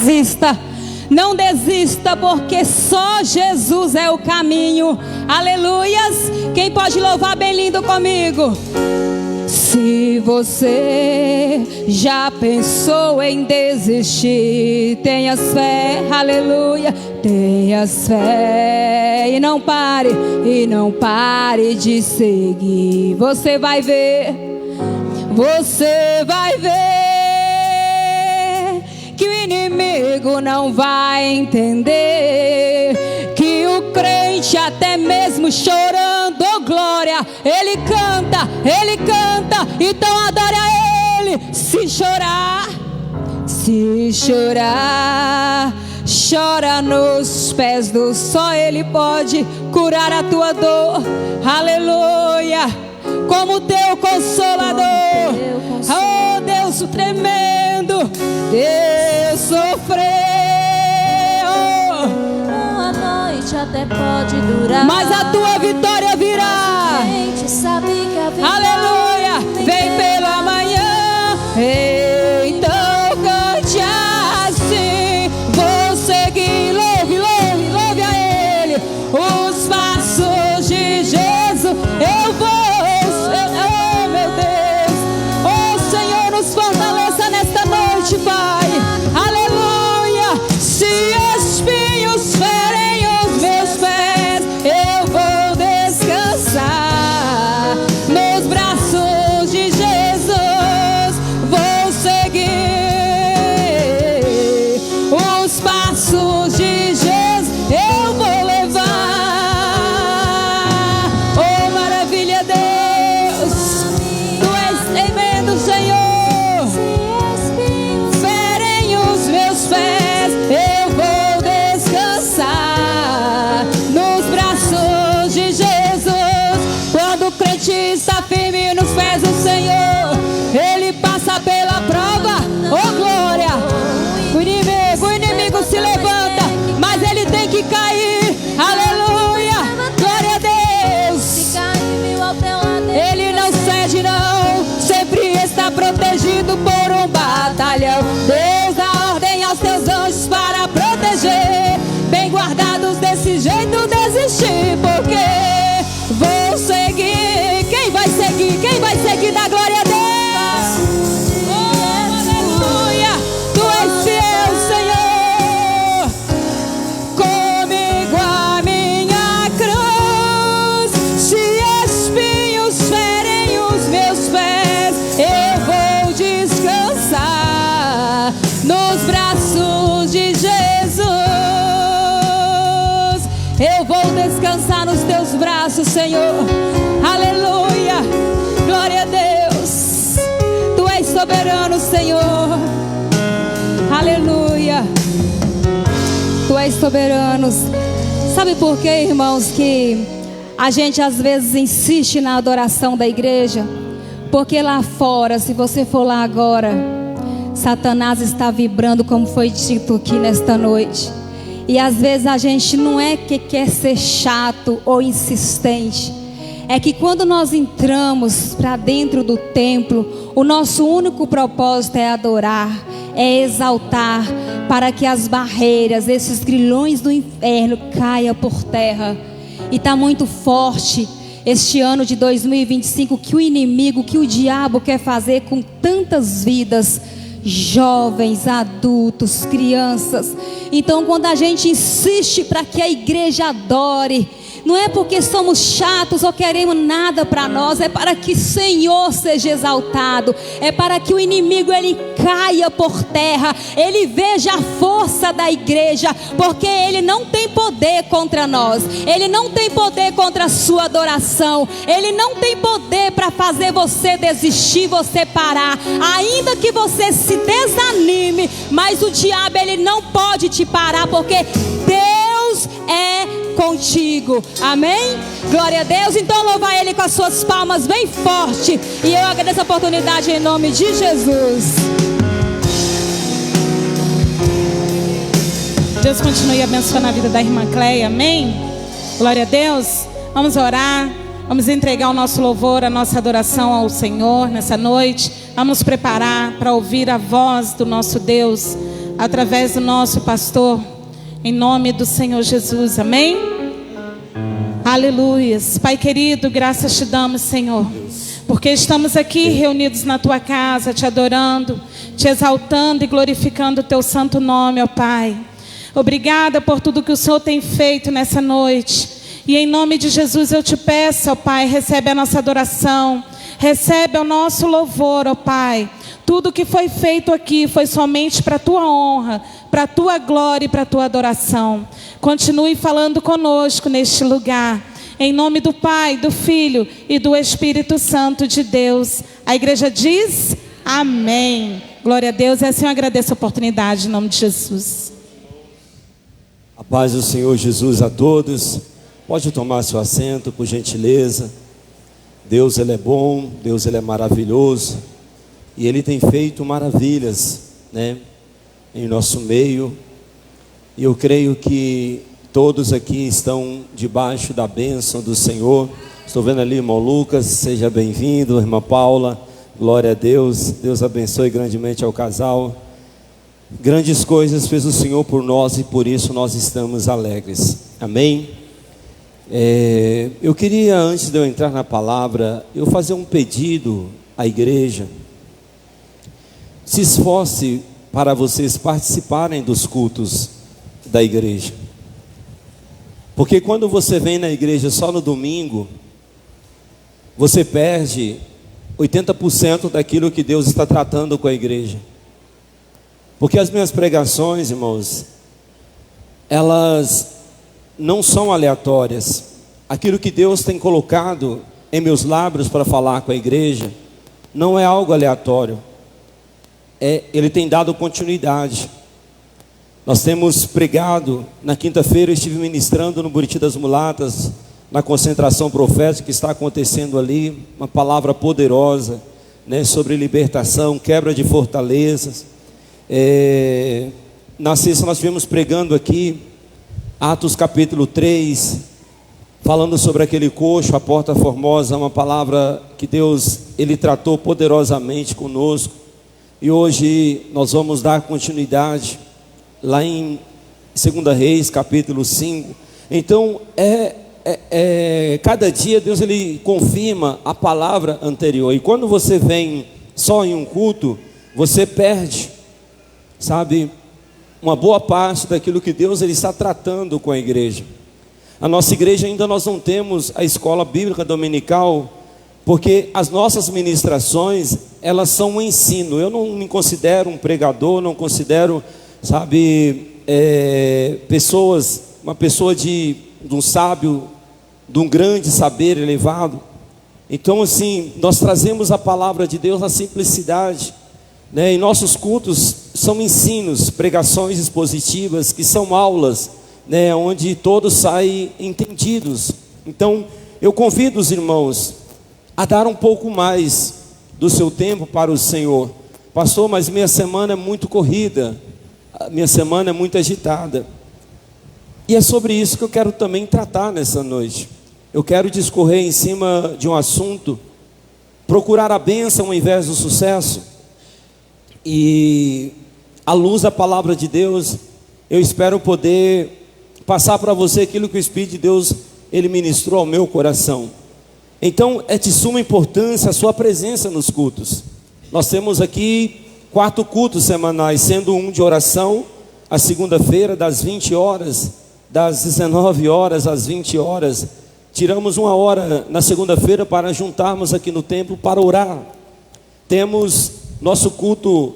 desista. Não desista, porque só Jesus é o caminho. Aleluias. Quem pode louvar bem lindo comigo? Se você já pensou em desistir, tenha fé, aleluia, tenha fé e não pare de seguir. Você vai ver que o inimigo não vai entender, que o crente até mesmo chorando, oh glória, ele canta, então adore a ele. Se chorar, chora nos pés do só ele pode curar a tua dor, aleluia, como teu consolador. Oh Deus tremendo, Deus sofreu. Uma noite até pode durar, mas a tua vitória virá. A gente sabe que a vitória, aleluia, vem pela manhã. Então cante assim, vou seguir, louve a ele, os passos de Jesus. Eu vou, oh meu Deus, oh Senhor, nos fortaleça nesta noite, Pai, aleluia. Se espinhos ferem os meus pés, eu vou descansar nos braços de Jesus. Vou seguir os passos de Jesus, eu vou levar. Oh maravilha, Deus, tu és tremendo, Senhor. Ferem os meus pés, eu vou descansar nos braços de Jesus. Quando o crente está firme nos pés do Senhor, ele passa pela prova, oh glória. O inimigo se levanta, mas ele tem que cair, aleluia, glória a Deus. Ele não cede não, sempre está protegido por um batalhão. Deus dá ordem aos teus anjos para proteger, bem guardados, desse jeito desistir, porque vou seguir. Quem vai seguir? Quem vai seguir? Da glória a Deus. Oh, aleluia, tu és fiel, Senhor. Comigo a minha cruz, se espinhos ferem os meus pés, eu vou descansar nos braços de Jesus. Eu vou descansar nos teus braços, Senhor, aleluia, glória a Deus. Tu és soberano, Senhor, aleluia, tu és soberano. Sabe por quê, irmãos, que a gente às vezes insiste na adoração da igreja? Porque lá fora, se você for lá agora, Satanás está vibrando, como foi dito aqui nesta noite. E às vezes a gente não é que quer ser chato ou insistente, é que quando nós entramos para dentro do templo, o nosso único propósito é adorar, é exaltar, para que as barreiras, esses grilhões do inferno caiam por terra. E está muito forte este ano de 2025, que o inimigo, que o diabo quer fazer com tantas vidas, jovens, adultos, crianças. Então quando a gente insiste para que a igreja adore, não é porque somos chatos ou queremos nada para nós, é para que o Senhor seja exaltado, é para que o inimigo ele caia por terra, ele veja a força da igreja, porque ele não tem poder contra nós, ele não tem poder contra a sua adoração, ele não tem poder para fazer você desistir, você parar, ainda que você se desanime, mas o diabo ele não pode te parar, porque Deus é contigo, amém? Glória a Deus. Então louva Ele com as suas palmas bem forte, e eu agradeço a oportunidade em nome de Jesus. Deus continue abençoando a vida da irmã Cleia, amém? Glória a Deus. Vamos orar, vamos entregar o nosso louvor, a nossa adoração ao Senhor nessa noite. Vamos nos preparar para ouvir a voz do nosso Deus. através do nosso pastor, em nome do Senhor Jesus, amém? Aleluias. Pai querido, graças te damos, Senhor, porque estamos aqui reunidos na tua casa, te adorando, te exaltando e glorificando o teu santo nome, ó Pai. Obrigada por tudo que o Senhor tem feito nessa noite. E em nome de Jesus eu te peço, ó Pai, recebe a nossa adoração, recebe o nosso louvor, ó Pai. Tudo que foi feito aqui foi somente para a tua honra, para a tua glória e para a tua adoração. Continue falando conosco neste lugar. Em nome do Pai, do Filho e do Espírito Santo de Deus. A igreja diz amém. Glória a Deus. E assim eu agradeço a oportunidade em nome de Jesus. A paz do Senhor Jesus a todos. Pode tomar seu assento, por gentileza. Deus, Ele é bom, Deus, Ele é maravilhoso. E Ele tem feito maravilhas, né, em nosso meio. E eu creio que todos aqui estão debaixo da bênção do Senhor. Estou vendo ali, irmão Lucas, seja bem-vindo, irmã Paula, glória a Deus. Deus abençoe grandemente ao casal. Grandes coisas fez o Senhor por nós e por isso nós estamos alegres, amém? Eu queria, antes de eu entrar na palavra, eu fazer um pedido à igreja. Se esforce para vocês participarem dos cultos da igreja. Porque quando você vem na igreja só no domingo, você perde 80% daquilo que Deus está tratando com a igreja. Porque as minhas pregações, irmãos, elas não são aleatórias. Aquilo que Deus tem colocado em meus lábios para falar com a igreja não é algo aleatório. Ele tem dado continuidade. Nós temos pregado, na quinta-feira eu estive ministrando no Buriti das Mulatas, na concentração profética que está acontecendo ali, uma palavra poderosa, né, sobre libertação, quebra de fortalezas. Na sexta nós estivemos pregando aqui, Atos capítulo 3, falando sobre aquele coxo, a porta formosa, uma palavra que Deus, Ele tratou poderosamente conosco. E hoje nós vamos dar continuidade lá em 2 Reis, capítulo 5. Então, cada dia Deus Ele confirma a palavra anterior. E quando você vem só em um culto, você perde, sabe, uma boa parte daquilo que Deus Ele está tratando com a igreja. A nossa igreja ainda nós não temos a escola bíblica dominical, porque as nossas ministrações, elas são um ensino. Eu não me considero um pregador, não considero, sabe, uma pessoa de um sábio, de um grande saber elevado. Então assim, nós trazemos a palavra de Deus na simplicidade, né? E nossos cultos são ensinos, pregações expositivas, que são aulas, né, onde todos saem entendidos. Então eu convido os irmãos a dar um pouco mais do seu tempo para o Senhor. Pastor, mas minha semana é muito corrida, minha semana é muito agitada. E é sobre isso que eu quero também tratar nessa noite. Eu quero discorrer em cima de um assunto, procurar a bênção ao invés do sucesso. E à luz da palavra de Deus, eu espero poder passar para você aquilo que o Espírito de Deus Ele ministrou ao meu coração. Então é de suma importância a sua presença nos cultos. Nós temos aqui 4 cultos semanais, sendo um de oração, a segunda-feira das 20 horas, das 19 horas às 20 horas. Tiramos 1 hora na segunda-feira para juntarmos aqui no templo para orar. Temos nosso culto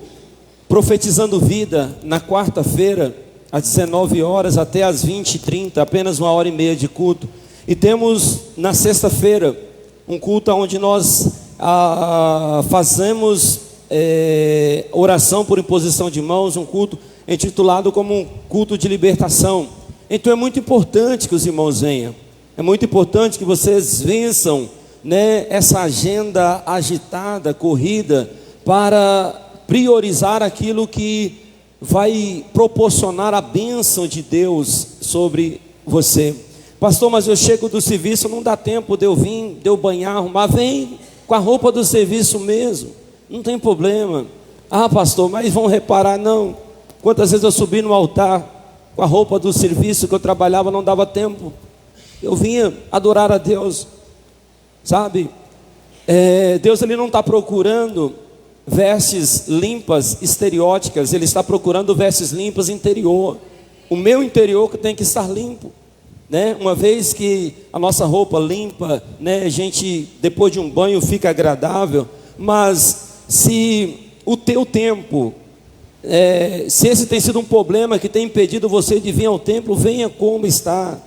Profetizando Vida na quarta-feira, às 19 horas até às 20h30, apenas 1h30 de culto. E temos na sexta-feira um culto onde nós fazemos oração por imposição de mãos, um culto intitulado como um culto de libertação. Então é muito importante que os irmãos venham, é muito importante que vocês vençam, né, essa agenda agitada, corrida, para priorizar aquilo que vai proporcionar a bênção de Deus sobre você. Pastor, mas eu chego do serviço, não dá tempo de eu vir, de eu banhar, arrumar. Vem com a roupa do serviço mesmo, não tem problema. Ah, pastor, mas vão reparar? Não. Quantas vezes eu subi no altar com a roupa do serviço que eu trabalhava, não dava tempo. Eu vinha adorar a Deus, sabe? Deus, Ele não está procurando vestes limpas, estereóticas. Ele está procurando vestes limpas interior. O meu interior que tem que estar limpo, né? Uma vez que a nossa roupa limpa, né, a gente depois de um banho fica agradável. Mas se o teu tempo, se esse tem sido um problema que tem impedido você de vir ao templo, venha como está.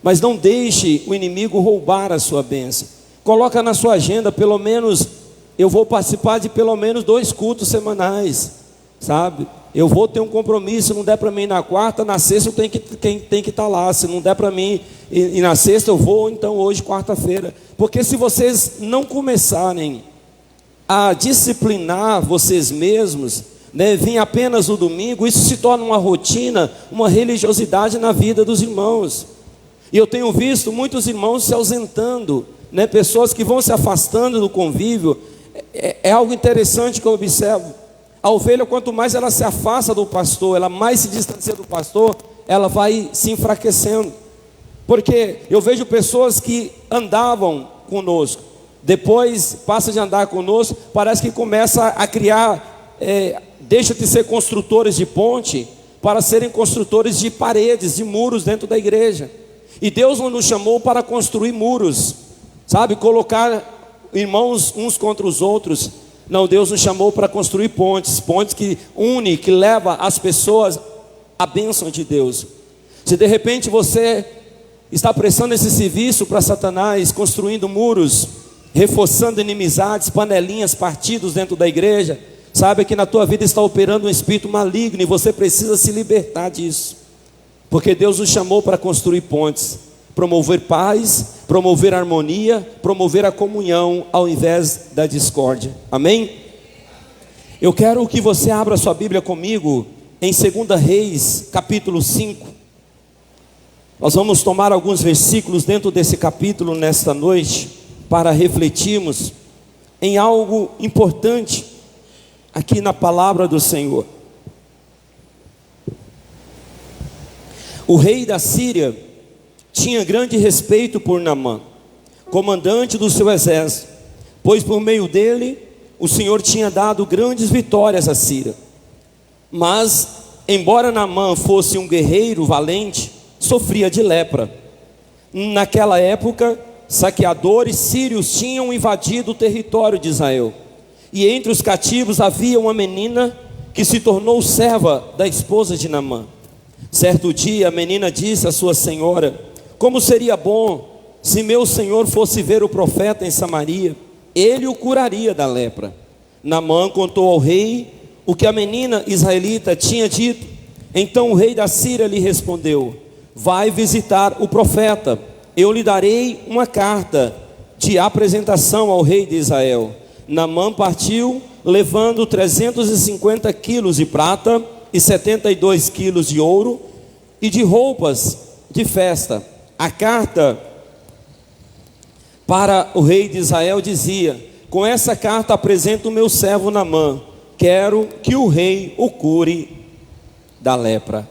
Mas não deixe o inimigo roubar a sua bênção. Coloca na sua agenda, pelo menos, eu vou participar de pelo menos 2 cultos semanais, sabe? Eu vou ter um compromisso, se não der para mim ir na quarta, na sexta eu tenho que estar lá. Se não der para mim ir na sexta, eu vou então hoje, quarta-feira. Porque se vocês não começarem a disciplinar vocês mesmos, né, vir apenas no domingo, isso se torna uma rotina, uma religiosidade na vida dos irmãos. E eu tenho visto muitos irmãos se ausentando, né, pessoas que vão se afastando do convívio. É algo interessante que eu observo. A ovelha, quanto mais ela se afasta do pastor, ela mais se distancia do pastor, ela vai se enfraquecendo. Porque eu vejo pessoas que andavam conosco, depois passa de andar conosco, parece que começa a criar, deixa de ser construtores de ponte, para serem construtores de paredes, de muros dentro da igreja. E Deus não nos chamou para construir muros, sabe, colocar irmãos uns contra os outros. Não, Deus nos chamou para construir pontes que une, que leva as pessoas à bênção de Deus. Se de repente você está prestando esse serviço para Satanás, construindo muros, reforçando inimizades, panelinhas, partidos dentro da igreja, saiba que na tua vida está operando um espírito maligno e você precisa se libertar disso. Porque Deus nos chamou para construir pontes, promover paz, promover harmonia, promover a comunhão ao invés da discórdia. Amém? Eu quero que você abra sua Bíblia comigo em 2 Reis, capítulo 5. Nós vamos tomar alguns versículos dentro desse capítulo nesta noite para refletirmos em algo importante aqui na palavra do Senhor. O rei da Síria tinha grande respeito por Naamã, comandante do seu exército, pois por meio dele o Senhor tinha dado grandes vitórias à Síria. Mas, embora Naamã fosse um guerreiro valente, sofria de lepra. Naquela época, saqueadores sírios tinham invadido o território de Israel, e entre os cativos havia uma menina que se tornou serva da esposa de Naamã. Certo dia a menina disse à sua senhora: como seria bom se meu senhor fosse ver o profeta em Samaria, ele o curaria da lepra. Naamã contou ao rei o que a menina israelita tinha dito. Então o rei da Síria lhe respondeu: vai visitar o profeta, eu lhe darei uma carta de apresentação ao rei de Israel. Naamã partiu, levando 350 quilos de prata e 72 quilos de ouro e de roupas de festa. A carta para o rei de Israel dizia: com essa carta apresento o meu servo Naamã, quero que o rei o cure da lepra.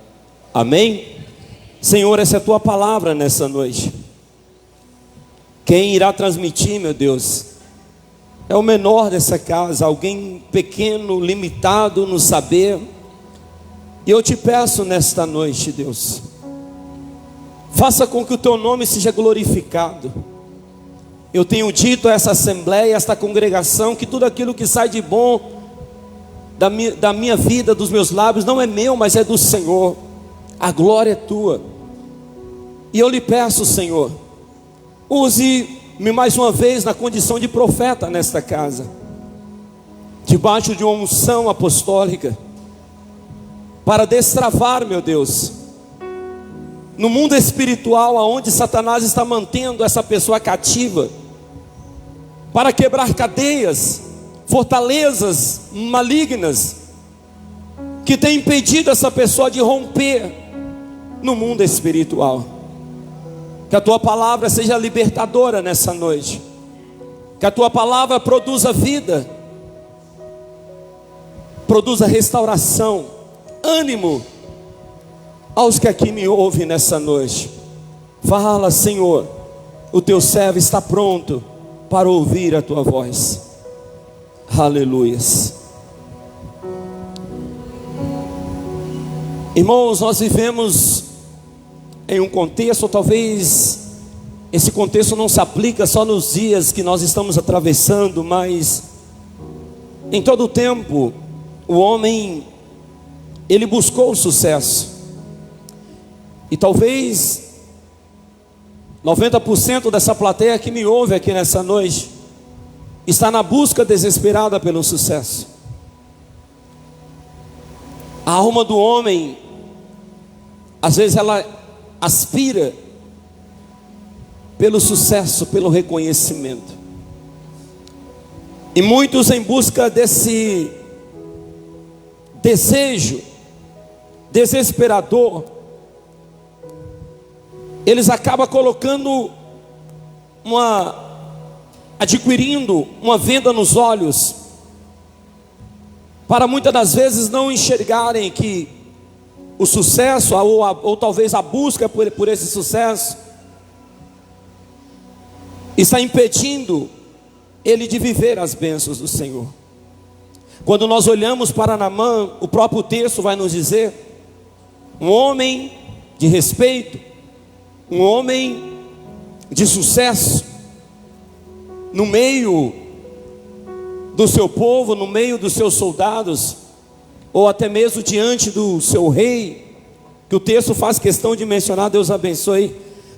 Amém? Senhor, essa é a tua palavra nessa noite. Quem irá transmitir, meu Deus, é o menor dessa casa, alguém pequeno, limitado no saber. E eu te peço nesta noite, Deus, faça com que o teu nome seja glorificado. Eu tenho dito a essa assembleia, a esta congregação, que tudo aquilo que sai de bom da minha vida, dos meus lábios, não é meu, mas é do Senhor. A glória é tua. E eu lhe peço, Senhor, use-me mais uma vez na condição de profeta nesta casa, debaixo de uma unção apostólica, para destravar, meu Deus, no mundo espiritual, aonde Satanás está mantendo essa pessoa cativa, para quebrar cadeias, fortalezas malignas, que tem impedido essa pessoa de romper no mundo espiritual. Que a tua palavra seja libertadora nessa noite, que a tua palavra produza vida, produza restauração, ânimo aos que aqui me ouvem nessa noite. Fala, Senhor, o teu servo está pronto para ouvir a tua voz. Aleluias. Irmãos, nós vivemos em um contexto, talvez esse contexto não se aplica só nos dias que nós estamos atravessando, mas em todo o tempo o homem, ele buscou o sucesso. E talvez 90% dessa plateia que me ouve aqui nessa noite está na busca desesperada pelo sucesso. A alma do homem, às vezes ela aspira pelo sucesso, pelo reconhecimento. E muitos, em busca desse desejo desesperador, eles acabam adquirindo uma venda nos olhos, para muitas das vezes não enxergarem que o sucesso, ou talvez a busca por esse sucesso, está impedindo ele de viver as bênçãos do Senhor. Quando nós olhamos para Naamã, o próprio texto vai nos dizer: um homem de respeito, um homem de sucesso, no meio do seu povo, no meio dos seus soldados, ou até mesmo diante do seu rei, que o texto faz questão de mencionar, Deus abençoe.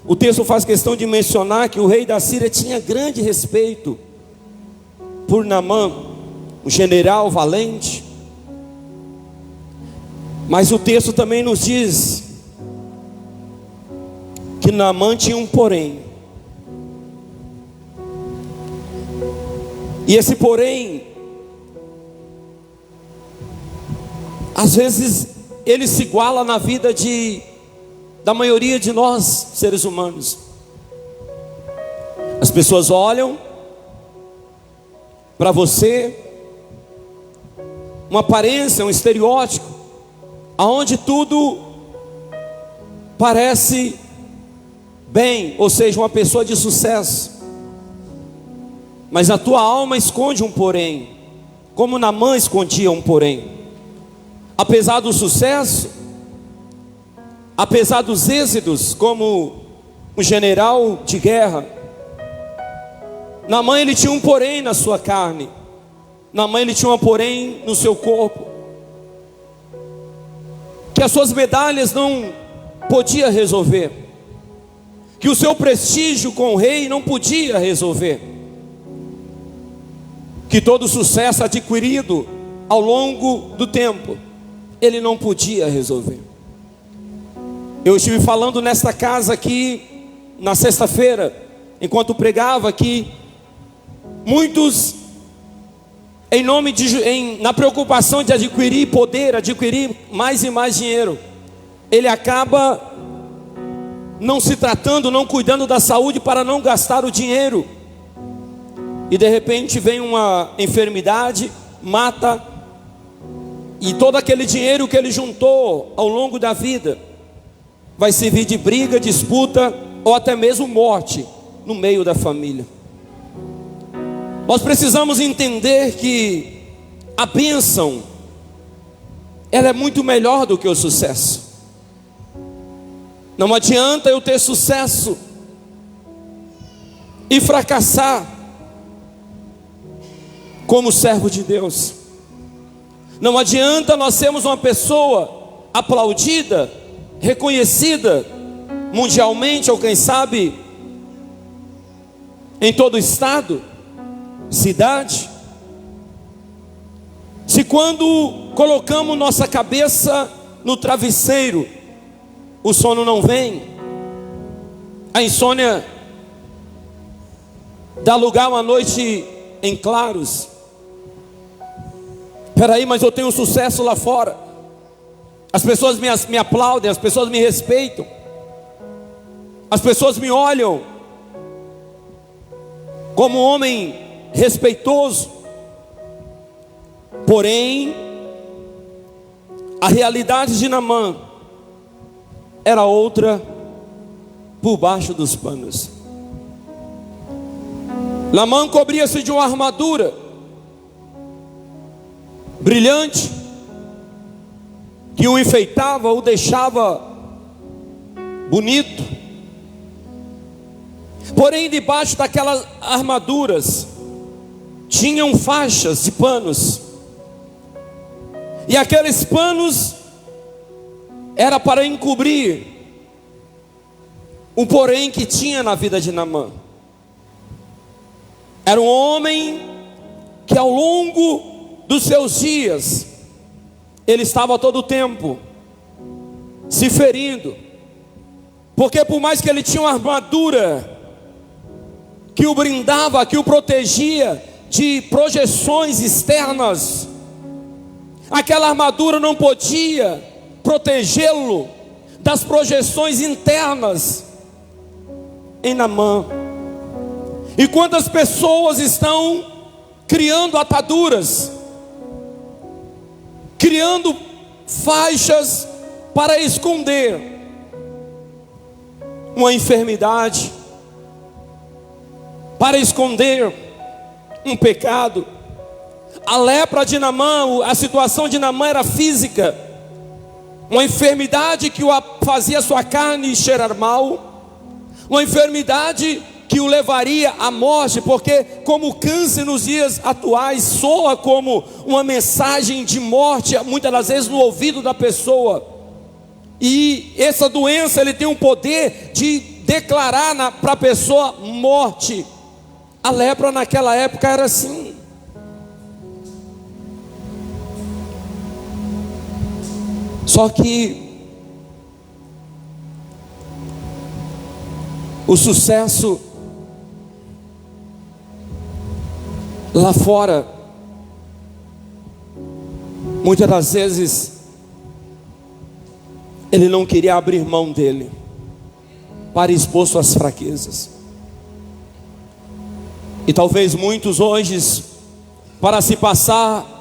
O texto faz questão de mencionar que o rei da Síria tinha grande respeito por Naamã, um general valente. Mas o texto também nos diz que Naamã tinha um porém. E esse porém, às vezes, ele se iguala na vida da maioria de nós, seres humanos. As pessoas olham para você, uma aparência, um estereótipo, aonde tudo parece bem, ou seja, uma pessoa de sucesso. Mas a tua alma esconde um porém, como Naamã escondia um porém. Apesar do sucesso, apesar dos êxitos, como um general de guerra, Naamã, ele tinha um porém na sua carne. Naamã, ele tinha um porém no seu corpo, que as suas medalhas não podia resolver, que o seu prestígio com o rei não podia resolver, que todo o sucesso adquirido ao longo do tempo, ele não podia resolver. Eu estive falando nesta casa aqui na sexta-feira, enquanto pregava, que muitos, na preocupação de adquirir poder, adquirir mais e mais dinheiro, ele acaba não se tratando, não cuidando da saúde para não gastar o dinheiro. E de repente vem uma enfermidade, mata, e todo aquele dinheiro que ele juntou ao longo da vida vai servir de briga, disputa, ou até mesmo morte no meio da família. Nós precisamos entender que a bênção, ela é muito melhor do que o sucesso. Não adianta eu ter sucesso e fracassar como servo de Deus. Não adianta nós sermos uma pessoa aplaudida, reconhecida mundialmente, ou quem sabe em todo o estado, cidade, se quando colocamos nossa cabeça no travesseiro, o sono não vem, a insônia dá lugar a uma noite em claros. Peraí, mas eu tenho sucesso lá fora, as pessoas me aplaudem, as pessoas me respeitam, as pessoas me olham como um homem respeitoso. Porém, A realidade de Naamã era outra por baixo dos panos. Naamã cobria-se de uma armadura brilhante, que o enfeitava, o deixava bonito. Porém, debaixo daquelas armaduras tinham faixas de panos, e aqueles panos era para encobrir o porém que tinha na vida de Naamã. Era um homem que ao longo dos seus dias, ele estava todo o tempo se ferindo, porque por mais que ele tinha uma armadura que o brindava, que o protegia de projeções externas, aquela armadura não podia protegê-lo das projeções internas em Naamã. E quantas pessoas estão criando ataduras, criando faixas para esconder uma enfermidade, para esconder um pecado. A lepra de Naamã, a situação de Naamã era física, uma enfermidade que o fazia sua carne cheirar mal, uma enfermidade que o levaria à morte, porque como o câncer nos dias atuais soa como uma mensagem de morte, muitas das vezes no ouvido da pessoa, e essa doença ele tem um poder de declarar para a pessoa morte. A lepra naquela época era assim. Só que o sucesso lá fora, muitas das vezes, ele não queria abrir mão dele para expor suas fraquezas. E talvez muitos hoje, para se passar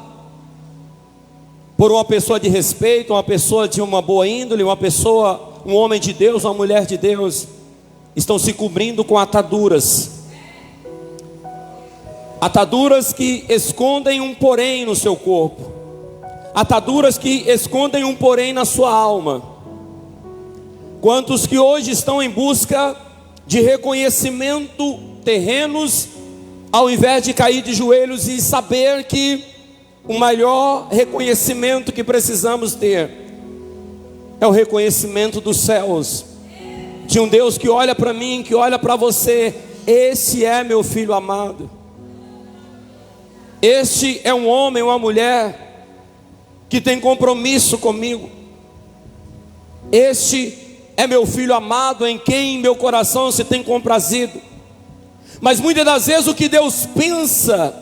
por uma pessoa de respeito, uma pessoa de uma boa índole, um homem de Deus, uma mulher de Deus, estão se cobrindo com ataduras. Ataduras que escondem um porém no seu corpo. Ataduras que escondem um porém na sua alma. Quantos que hoje estão em busca de reconhecimento terrenos, ao invés de cair de joelhos e saber que o maior reconhecimento que precisamos ter é o reconhecimento dos céus, de um Deus que olha para mim, que olha para você. Esse é meu filho amado. Este é um homem, uma mulher que tem compromisso comigo. Este é meu filho amado, em quem meu coração se tem comprazido. Mas muitas das vezes o que Deus pensa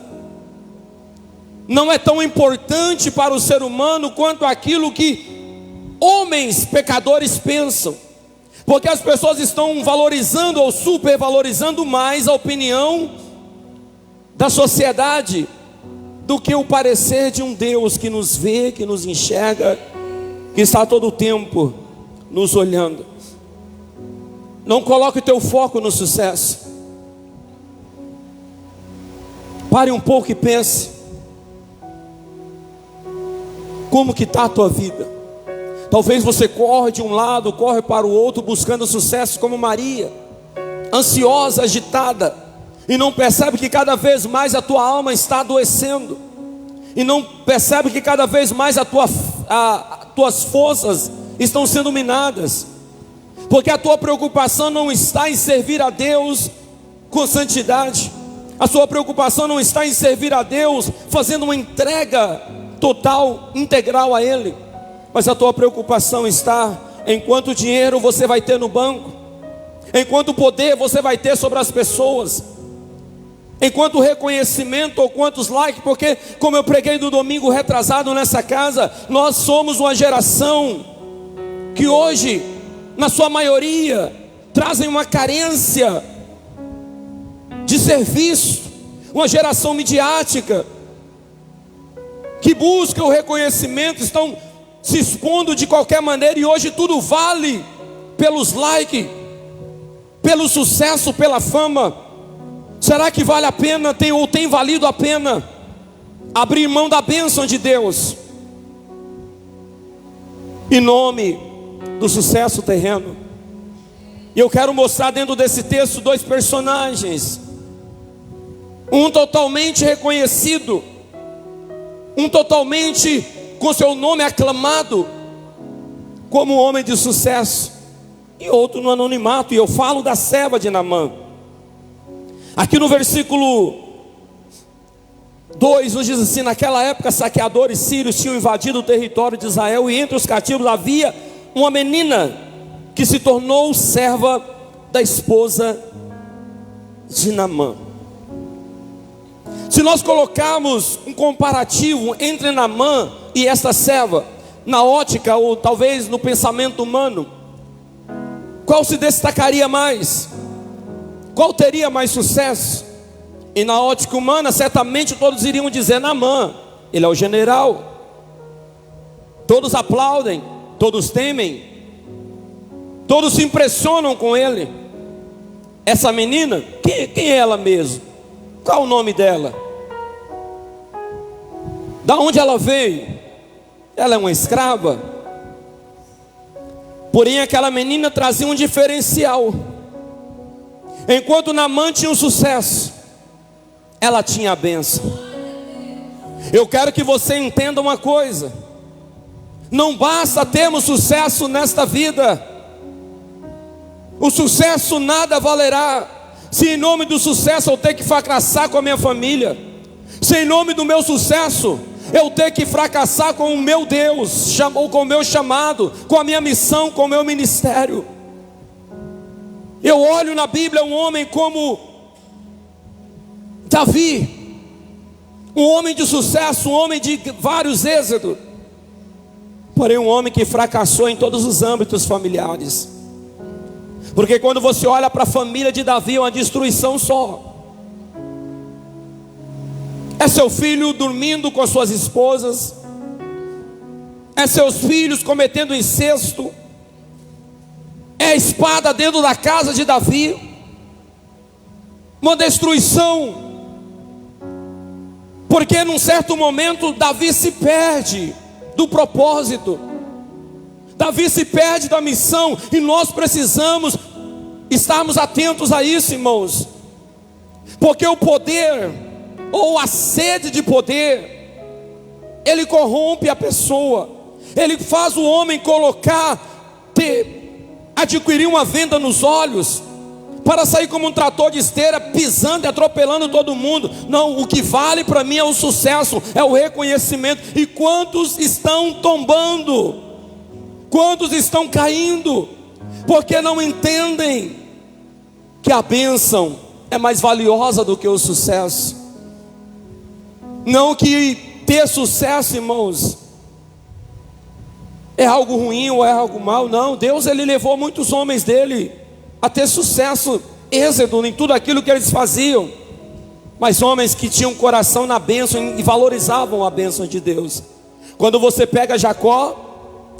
não é tão importante para o ser humano quanto aquilo que homens pecadores pensam, porque as pessoas estão valorizando ou supervalorizando mais a opinião da sociedade do que o parecer de um Deus que nos vê, que nos enxerga, que está todo o tempo nos olhando. Não coloque o teu foco no sucesso. Pare um pouco e pense: como que está a tua vida? Talvez você corre de um lado, corre para o outro, buscando sucesso como Maria, ansiosa, agitada, e não percebe que cada vez mais a tua alma está adoecendo, e não percebe que cada vez mais tuas forças estão sendo minadas, porque a tua preocupação não está em servir a Deus com santidade, a sua preocupação não está em servir a Deus fazendo uma entrega total, integral a Ele, mas a tua preocupação está em quanto dinheiro você vai ter no banco, em quanto poder você vai ter sobre as pessoas, em quanto reconhecimento ou quantos likes, porque como eu preguei no domingo retrasado nessa casa, nós somos uma geração que hoje, na sua maioria, trazem uma carência de serviço, uma geração midiática, que busca o reconhecimento, estão se expondo de qualquer maneira, e hoje tudo vale pelos likes, pelo sucesso, pela fama. Será que vale a pena, tem valido a pena abrir mão da bênção de Deus em nome do sucesso terreno? E eu quero mostrar dentro desse texto dois personagens, um totalmente reconhecido, um totalmente com seu nome aclamado como um homem de sucesso, e outro no anonimato. E eu falo da serva de Naamã. Aqui no versículo 2 nos diz assim: naquela época saqueadores sírios tinham invadido o território de Israel, e entre os cativos havia uma menina que se tornou serva da esposa de Naamã. Se nós colocarmos um comparativo entre Naamã e esta serva, na ótica ou talvez no pensamento humano, qual se destacaria mais? Qual teria mais sucesso? E na ótica humana, certamente todos iriam dizer: Naamã, ele é o general. Todos aplaudem, todos temem, todos se impressionam com ele. Essa menina, quem é ela mesmo? Qual o nome dela? Da onde ela veio? Ela é uma escrava. Porém aquela menina trazia um diferencial. Enquanto Naamã tinha um sucesso, ela tinha a bênção. Eu quero que você entenda uma coisa: não basta termos sucesso nesta vida. O sucesso nada valerá se em nome do sucesso eu ter que fracassar com a minha família, se em nome do meu sucesso eu ter que fracassar com o meu Deus, ou com o meu chamado, com a minha missão, com o meu ministério. Eu olho na Bíblia um homem como Davi, um homem de sucesso, um homem de vários êxitos, porém um homem que fracassou em todos os âmbitos familiares. Porque quando você olha para a família de Davi, é uma destruição só. É seu filho dormindo com suas esposas, é seus filhos cometendo incesto, é a espada dentro da casa de Davi, uma destruição. Porque num certo momento Davi se perde do propósito, Davi se perde da missão, e nós precisamos estarmos atentos a isso, irmãos. Porque o poder, ou a sede de poder, ele corrompe a pessoa, ele faz o homem adquirir uma venda nos olhos, para sair como um trator de esteira, pisando e atropelando todo mundo. Não, o que vale para mim é o sucesso, é o reconhecimento. E quantos estão tombando? Quantos estão caindo? Porque não entendem que a bênção é mais valiosa do que o sucesso. Não que ter sucesso, irmãos, é algo ruim ou é algo mal. Não, Deus, ele levou muitos homens dele a ter sucesso, êxito em tudo aquilo que eles faziam, mas homens que tinham coração na bênção e valorizavam a bênção de Deus. Quando você pega Jacó,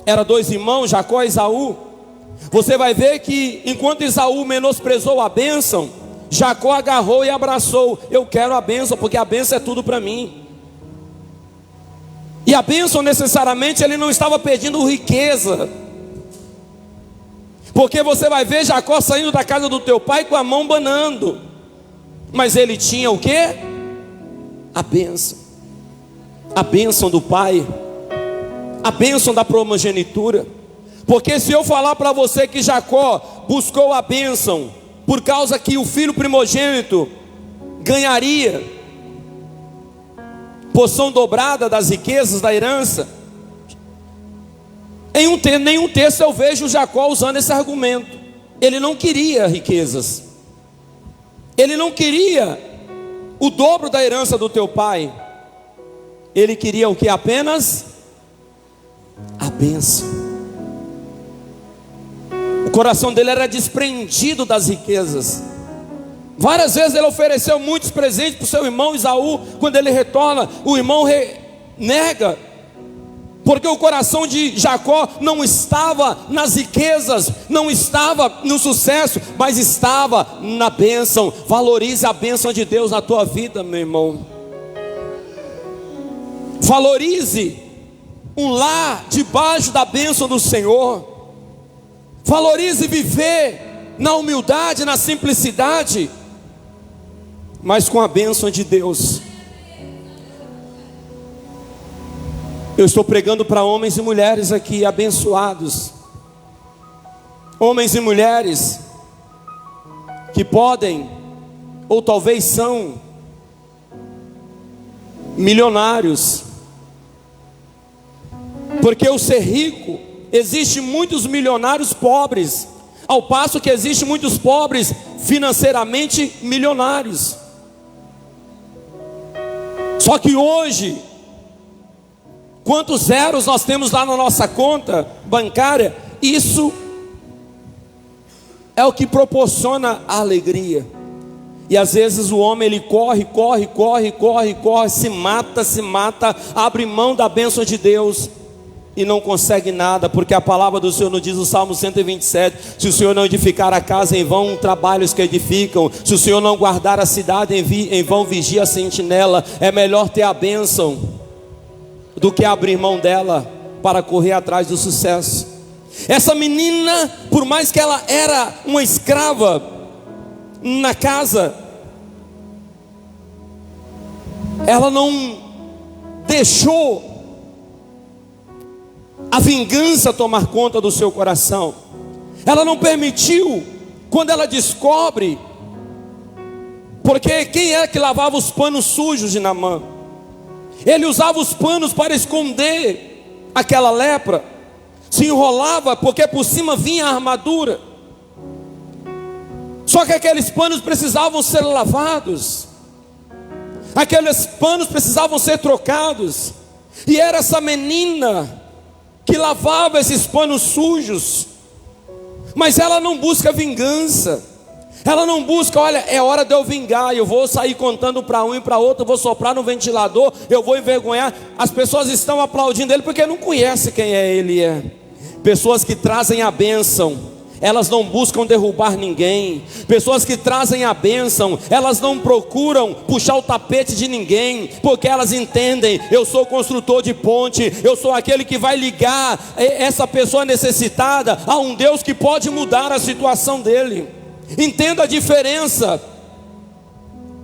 era dois irmãos, Jacó e Esaú, você vai ver que enquanto Esaú menosprezou a bênção, Jacó agarrou e abraçou: eu quero a bênção, porque a bênção é tudo para mim. E a bênção necessariamente, ele não estava pedindo riqueza, porque você vai ver Jacó saindo da casa do teu pai com a mão banando, mas ele tinha o quê? A bênção do pai, a bênção da primogenitura. Porque se eu falar para você que Jacó buscou a bênção por causa que o filho primogênito ganharia porção dobrada das riquezas da herança, em nenhum texto eu vejo Jacó usando esse argumento. Ele não queria riquezas, ele não queria o dobro da herança do teu pai, ele queria o que? Apenas a bênção. O coração dele era desprendido das riquezas. Várias vezes ele ofereceu muitos presentes para o seu irmão Esaú. Quando ele retorna, o irmão nega. Porque o coração de Jacó não estava nas riquezas, não estava no sucesso, mas estava na bênção. Valorize a bênção de Deus na tua vida, meu irmão. Valorize um lar debaixo da bênção do Senhor. Valorize viver na humildade, na simplicidade, mas com a bênção de Deus. Eu estou pregando para homens e mulheres aqui abençoados, homens e mulheres que podem, ou talvez são, milionários, porque o ser rico, existe muitos milionários pobres, ao passo que existe muitos pobres financeiramente milionários. Só que hoje, quantos zeros nós temos lá na nossa conta bancária, isso é o que proporciona a alegria. E às vezes o homem ele corre, se mata, abre mão da bênção de Deus e não consegue nada, porque a palavra do Senhor nos diz no Salmo 127, se o Senhor não edificar a casa, em vão trabalhos que edificam, se o Senhor não guardar a cidade, em vão vigia a sentinela. É melhor ter a bênção do que abrir mão dela para correr atrás do sucesso. Essa menina, por mais que ela era uma escrava na casa, ela não deixou a vingança tomar conta do seu coração. Ela não permitiu, quando ela descobre, porque quem era que lavava os panos sujos de Naamã? Ele usava os panos para esconder aquela lepra, se enrolava, porque por cima vinha a armadura. Só que aqueles panos precisavam ser lavados, aqueles panos precisavam ser trocados, e era essa menina que lavava esses panos sujos. Mas ela não busca vingança, ela não busca, olha, é hora de eu vingar, eu vou sair contando para um e para outro, eu vou soprar no ventilador, eu vou envergonhar. As pessoas estão aplaudindo ele porque não conhecem quem ele é. Pessoas que trazem a bênção, elas não buscam derrubar ninguém. Pessoas que trazem a bênção, elas não procuram puxar o tapete de ninguém, porque elas entendem, eu sou construtor de ponte, eu sou aquele que vai ligar essa pessoa necessitada a um Deus que pode mudar a situação dele. Entenda a diferença.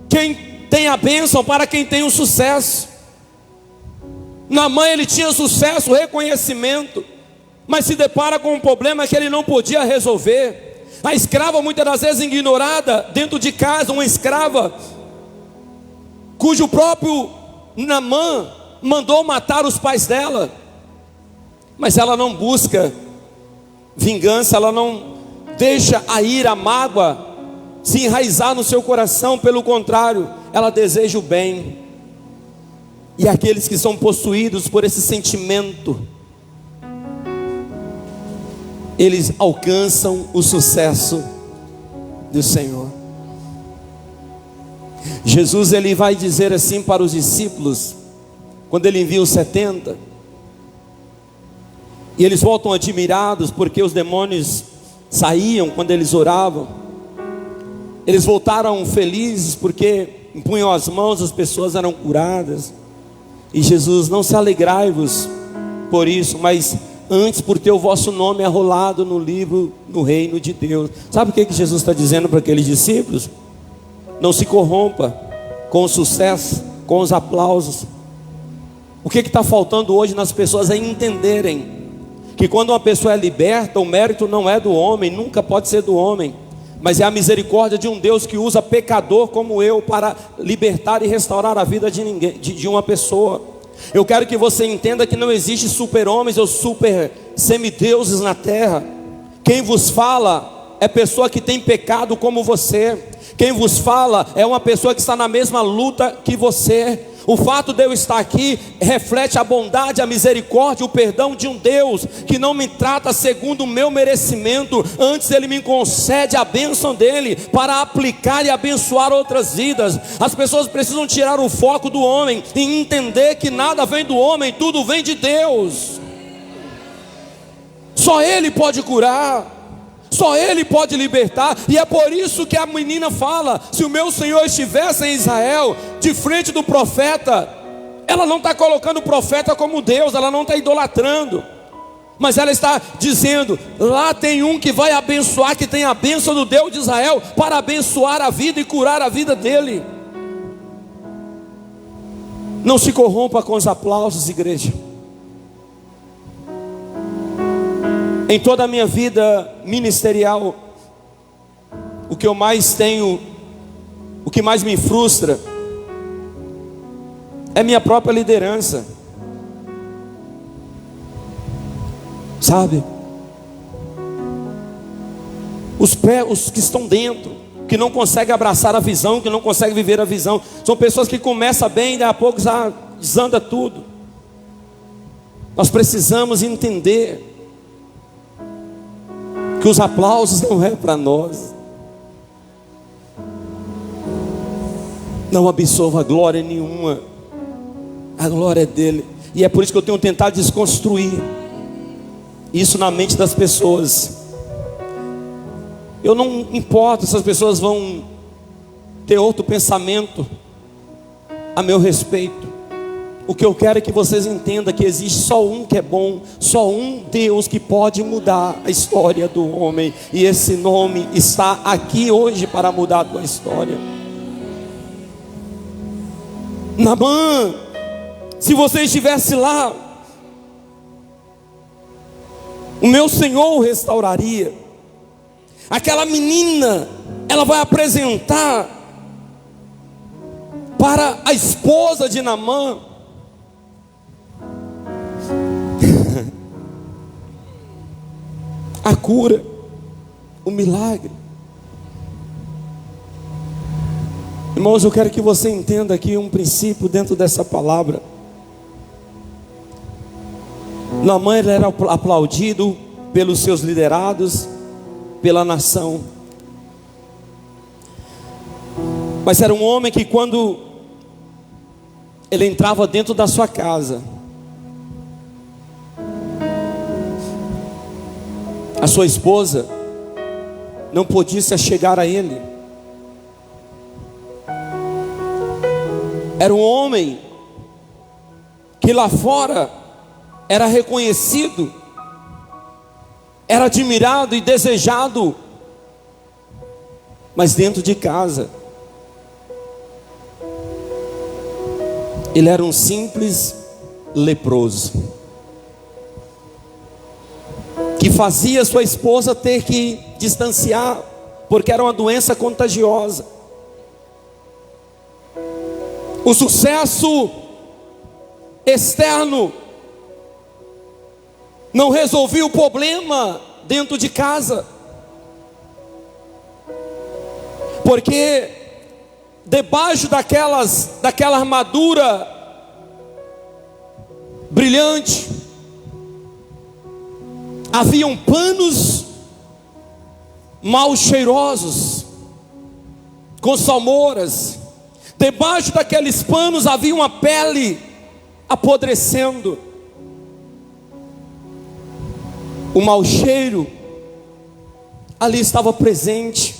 Quem tem a bênção para quem tem o sucesso. Naamã, ele tinha sucesso, reconhecimento, mas se depara com um problema que ele não podia resolver. A escrava, muitas das vezes ignorada dentro de casa, uma escrava cujo próprio Naamã mandou matar os pais dela, mas ela não busca vingança, ela não deixa a ira, a mágoa se enraizar no seu coração. Pelo contrário, ela deseja o bem. E aqueles que são possuídos por esse sentimento, eles alcançam o sucesso do Senhor. Jesus, ele vai dizer assim para os discípulos, quando ele envia os 70, e eles voltam admirados, porque os demônios saíam quando eles oravam. Eles voltaram felizes, porque impunham as mãos, as pessoas eram curadas. E Jesus: não se alegrai-vos por isso, mas antes por ter o vosso nome arrolado no livro, no reino de Deus. Sabe o que Jesus está dizendo para aqueles discípulos? Não se corrompa com o sucesso, com os aplausos. O que está faltando hoje nas pessoas é entenderem que quando uma pessoa é liberta, o mérito não é do homem, nunca pode ser do homem, mas é a misericórdia de um Deus que usa pecador como eu para libertar e restaurar a vida de ninguém, de uma pessoa. Eu quero que você entenda que não existe super-homens ou super semideuses na terra. Quem vos fala é pessoa que tem pecado como você. Quem vos fala é uma pessoa que está na mesma luta que você. O fato de eu estar aqui reflete a bondade, a misericórdia, o perdão de um Deus que não me trata segundo o meu merecimento. Antes Ele me concede a bênção dEle para aplicar e abençoar outras vidas. As pessoas precisam tirar o foco do homem e entender que nada vem do homem, tudo vem de Deus. Só Ele pode curar. Só Ele pode libertar. E é por isso que a menina fala: se o meu Senhor estivesse em Israel, de frente do profeta, ela não está colocando o profeta como Deus, ela não está idolatrando, mas ela está dizendo: lá tem um que vai abençoar, que tem a bênção do Deus de Israel, para abençoar a vida e curar a vida dele. Não se corrompa com os aplausos, igreja. Em toda a minha vida ministerial, o que eu mais tenho, o que mais me frustra, é minha própria liderança. Sabe? Os que estão dentro, que não conseguem abraçar a visão, que não conseguem viver a visão, são pessoas que começam bem, daí a pouco já desanda tudo. Nós precisamos entender que os aplausos não é para nós. Não absorva glória nenhuma, a glória é dele. E é por isso que eu tenho tentado desconstruir isso na mente das pessoas. Eu não importo se as pessoas vão ter outro pensamento a meu respeito. O que eu quero é que vocês entendam que existe só um que é bom, só um Deus que pode mudar a história do homem, e esse nome está aqui hoje para mudar a tua história. Naamã, se você estivesse lá, o meu Senhor o restauraria. Aquela menina, ela vai apresentar para a esposa de Naamã a cura, o milagre. Irmãos, eu quero que você entenda aqui um princípio dentro dessa palavra. Naamã era aplaudido pelos seus liderados, pela nação, mas era um homem que, quando ele entrava dentro da sua casa, a sua esposa não podia se achegar a ele. Era um homem que lá fora era reconhecido, era admirado e desejado, mas dentro de casa ele era um simples leproso, que fazia sua esposa ter que distanciar, porque era uma doença contagiosa. O sucesso externo não resolvia o problema dentro de casa, porque debaixo daquela armadura brilhante haviam panos mal cheirosos, com salmouras. Debaixo daqueles panos havia uma pele apodrecendo. O mau cheiro ali estava presente.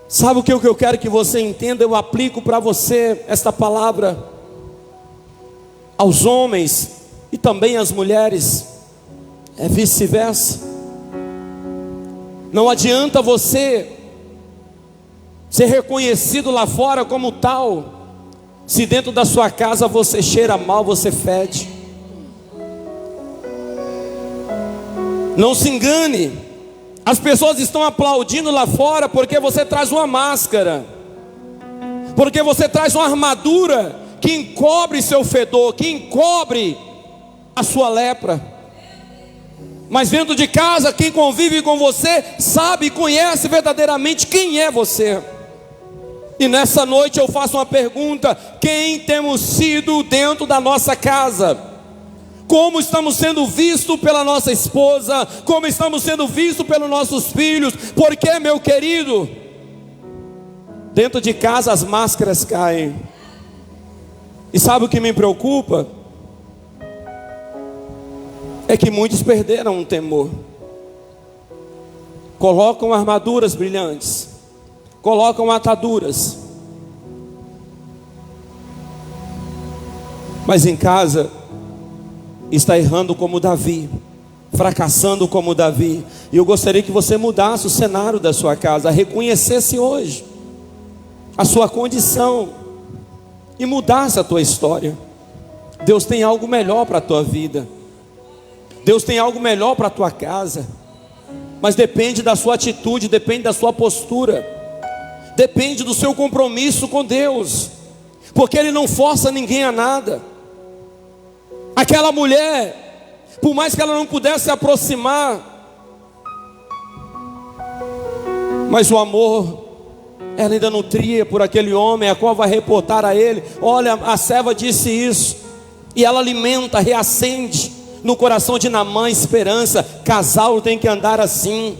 Sabe o que eu quero que você entenda? Eu aplico para você esta palavra aos homens e também às mulheres. É vice-versa. Não adianta você ser reconhecido lá fora como tal, se dentro da sua casa você cheira mal, você fede. Não se engane, as pessoas estão aplaudindo lá fora porque você traz uma máscara, porque você traz uma armadura que encobre seu fedor, que encobre a sua lepra. Mas dentro de casa, quem convive com você sabe e conhece verdadeiramente quem é você. E nessa noite eu faço uma pergunta: quem temos sido dentro da nossa casa? Como estamos sendo vistos pela nossa esposa? Como estamos sendo vistos pelos nossos filhos? Porque, meu querido, dentro de casa as máscaras caem. E sabe o que me preocupa? É é que muitos perderam o temor. Colocam armaduras brilhantes, colocam ataduras, mas em casa está errando como Davi, fracassando como Davi. E eu gostaria que você mudasse o cenário da sua casa, reconhecesse hoje a sua condição e mudasse a tua história. Deus tem algo melhor para a tua vida, Deus tem algo melhor para a tua casa, mas depende da sua atitude, depende da sua postura, depende do seu compromisso com Deus, porque Ele não força ninguém a nada. Aquela mulher, por mais que ela não pudesse se aproximar, mas o amor ela ainda nutria por aquele homem, a qual vai reportar a ele: olha, a serva disse isso. E ela alimenta, reacende no coração de Naamã esperança. Casal tem que andar assim.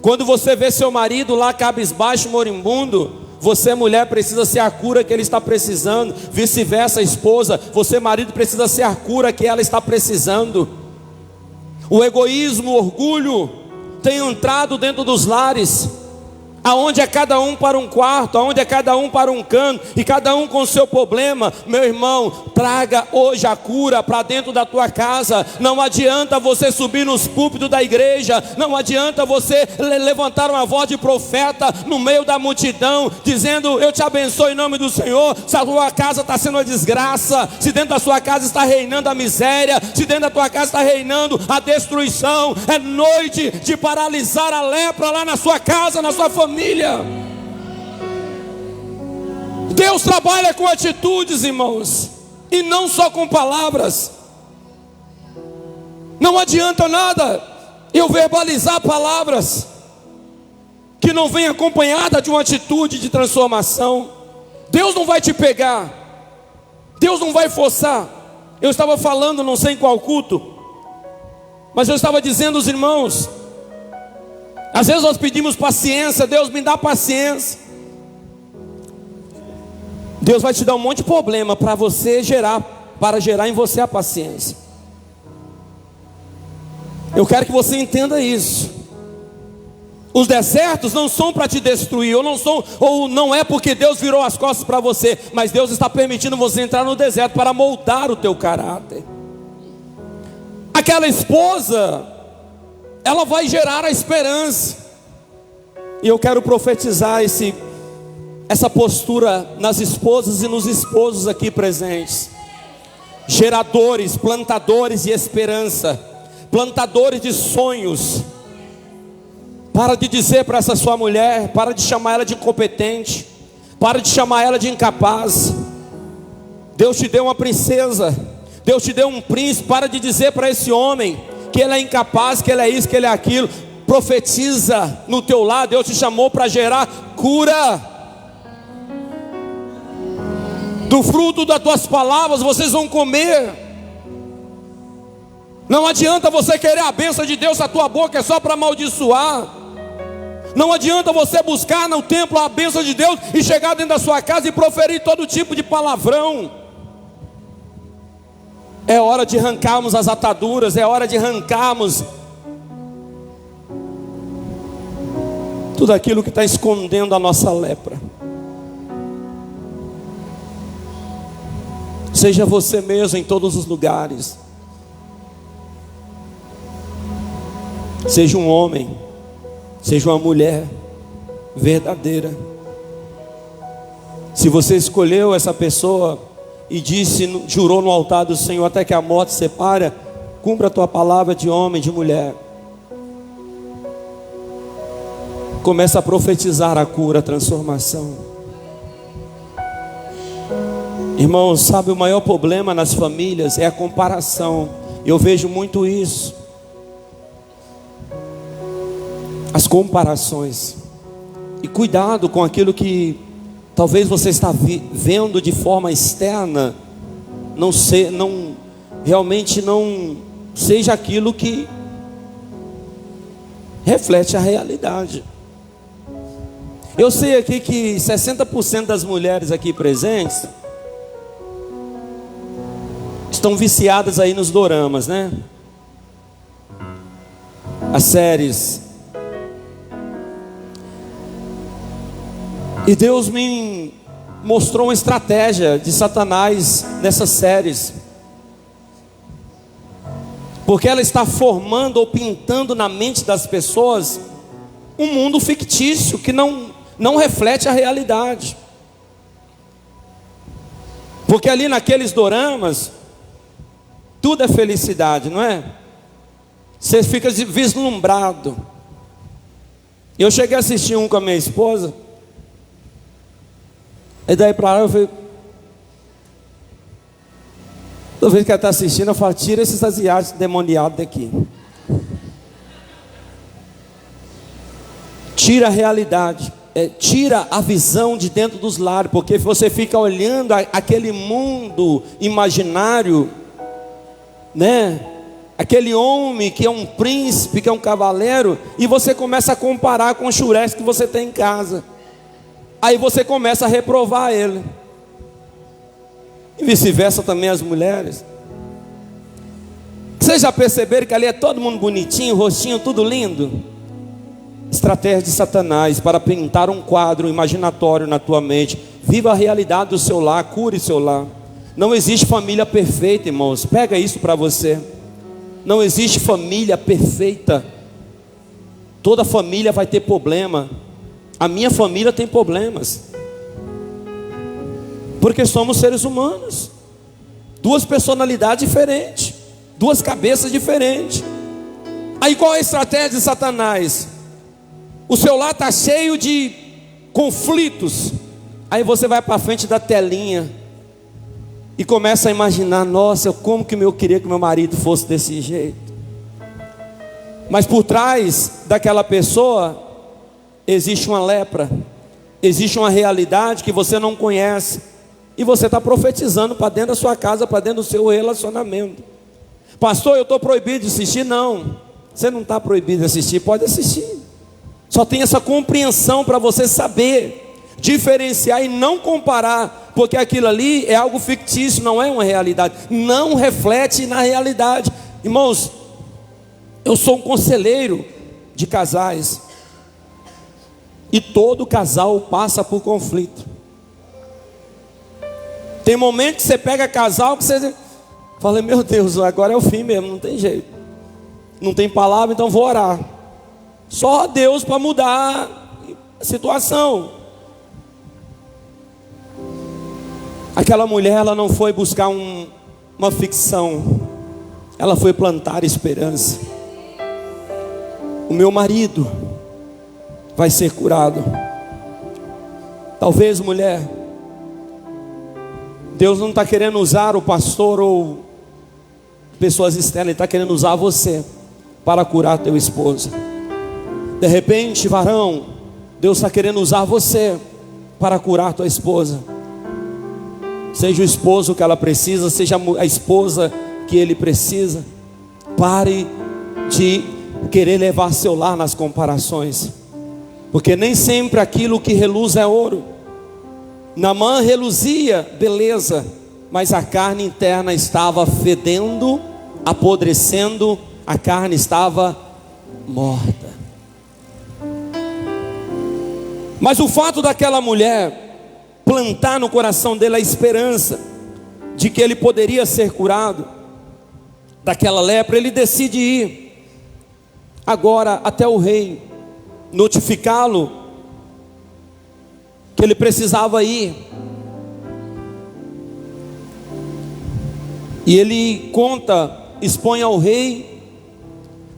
Quando você vê seu marido lá cabisbaixo, moribundo, você, mulher, precisa ser a cura que ele está precisando. Vice-versa, esposa, você, marido, precisa ser a cura que ela está precisando. O egoísmo, o orgulho tem entrado dentro dos lares, aonde é cada um para um quarto, aonde é cada um para um canto, e cada um com o seu problema. Meu irmão, traga hoje a cura para dentro da tua casa. Não adianta você subir nos púlpitos da igreja, não adianta você levantar uma voz de profeta no meio da multidão, dizendo: eu te abençoo em nome do Senhor, se a tua casa está sendo uma desgraça, se dentro da sua casa está reinando a miséria, se dentro da tua casa está reinando a destruição. É noite de paralisar a lepra lá na sua casa, na sua família. Deus trabalha com atitudes, irmãos, e não só com palavras. Não adianta nada eu verbalizar palavras que não vem acompanhada de uma atitude de transformação. Deus não vai te pegar, Deus não vai forçar. Eu estava falando, não sei em qual culto, mas eu estava dizendo aos irmãos, às vezes nós pedimos paciência: Deus me dá paciência. Deus vai te dar um monte de problema para gerar em você a paciência. Eu quero que você entenda isso. Os desertos não são para te destruir, ou não é porque Deus virou as costas para você, mas Deus está permitindo você entrar no deserto para moldar o teu caráter. Aquela esposa, ela vai gerar a esperança. E eu quero profetizar essa postura nas esposas e nos esposos aqui presentes. Geradores, plantadores de esperança, plantadores de sonhos. Para de dizer para essa sua mulher, para de chamar ela de incompetente, para de chamar ela de incapaz. Deus te deu uma princesa, Deus te deu um príncipe. Para de dizer para esse homem que ele é incapaz, que ele é isso, que ele é aquilo. Profetiza no teu lado. Deus te chamou para gerar cura. Do fruto das tuas palavras vocês vão comer. Não adianta você querer a bênção de Deus, a tua boca é só para amaldiçoar. Não adianta você buscar no templo a bênção de Deus e chegar dentro da sua casa e proferir todo tipo de palavrão. É hora de arrancarmos as ataduras, é hora de arrancarmos tudo aquilo que está escondendo a nossa lepra. Seja você mesmo em todos os lugares. Seja um homem, seja uma mulher verdadeira. Se você escolheu essa pessoa e jurou no altar do Senhor até que a morte separe, cumpra a tua palavra de homem, de mulher. Começa a profetizar a cura, a transformação. Irmãos, sabe, o maior problema nas famílias é a comparação. Eu vejo muito isso. As comparações. E cuidado com aquilo que talvez você está vendo de forma externa, realmente não seja aquilo que reflete a realidade. Eu sei aqui que 60% das mulheres aqui presentes estão viciadas aí nos doramas, né? as séries. E Deus me mostrou uma estratégia de Satanás nessas séries. Porque ela está formando ou pintando na mente das pessoas um mundo fictício que não reflete a realidade. Porque ali naqueles doramas, tudo é felicidade, não é? Você fica vislumbrado. Eu cheguei a assistir um com a minha esposa. E daí para lá eu falei, toda vez que ela está assistindo, eu falo, tira esses asiáticos demoniados daqui. Tira a realidade, tira a visão de dentro dos lares, porque você fica olhando aquele mundo imaginário, né? Aquele homem que é um príncipe, que é um cavaleiro, e você começa a comparar com o churrasco que você tem em casa. Aí você começa a reprovar ele. E vice-versa também as mulheres. Vocês já perceberam que ali é todo mundo bonitinho, rostinho, tudo lindo? Estratégia de Satanás para pintar um quadro imaginatório na tua mente. Viva a realidade do seu lar, cure seu lar. Não existe família perfeita, irmãos. Pega isso para você. Não existe família perfeita. Toda família vai ter problema. A minha família tem problemas. Porque somos seres humanos. Duas personalidades diferentes. Duas cabeças diferentes. Aí qual é a estratégia de Satanás? O seu lar está cheio de conflitos. Aí você vai para frente da telinha e começa a imaginar, nossa, como que eu queria que meu marido fosse desse jeito. Mas por trás daquela pessoa existe uma lepra, existe uma realidade que você não conhece, e você está profetizando para dentro da sua casa, para dentro do seu relacionamento. Pastor, eu estou proibido de assistir? Não, você não está proibido de assistir, pode assistir. Só tem essa compreensão para você saber diferenciar e não comparar, porque aquilo ali é algo fictício, não é uma realidade, não reflete na realidade. Irmãos, eu sou um conselheiro de casais, e todo casal passa por conflito. Tem momentos que você pega casal que você fala, meu Deus, agora é o fim mesmo, não tem jeito, não tem palavra, então vou orar. Só Deus para mudar a situação. Aquela mulher, ela não foi buscar uma ficção, ela foi plantar esperança. O meu marido vai ser curado. Talvez, mulher, Deus não está querendo usar o pastor ou pessoas externas, Ele está querendo usar você para curar teu esposo. De repente, varão, Deus está querendo usar você para curar tua esposa. Seja o esposo que ela precisa, seja a esposa que ele precisa. Pare de querer levar seu lar nas comparações, porque nem sempre aquilo que reluz é ouro. Naamã reluzia beleza, mas a carne interna estava fedendo, apodrecendo, a carne estava morta. Mas o fato daquela mulher plantar no coração dele a esperança de que ele poderia ser curado daquela lepra, ele decide ir agora até o rei, notificá-lo que ele precisava ir. E ele expõe ao rei,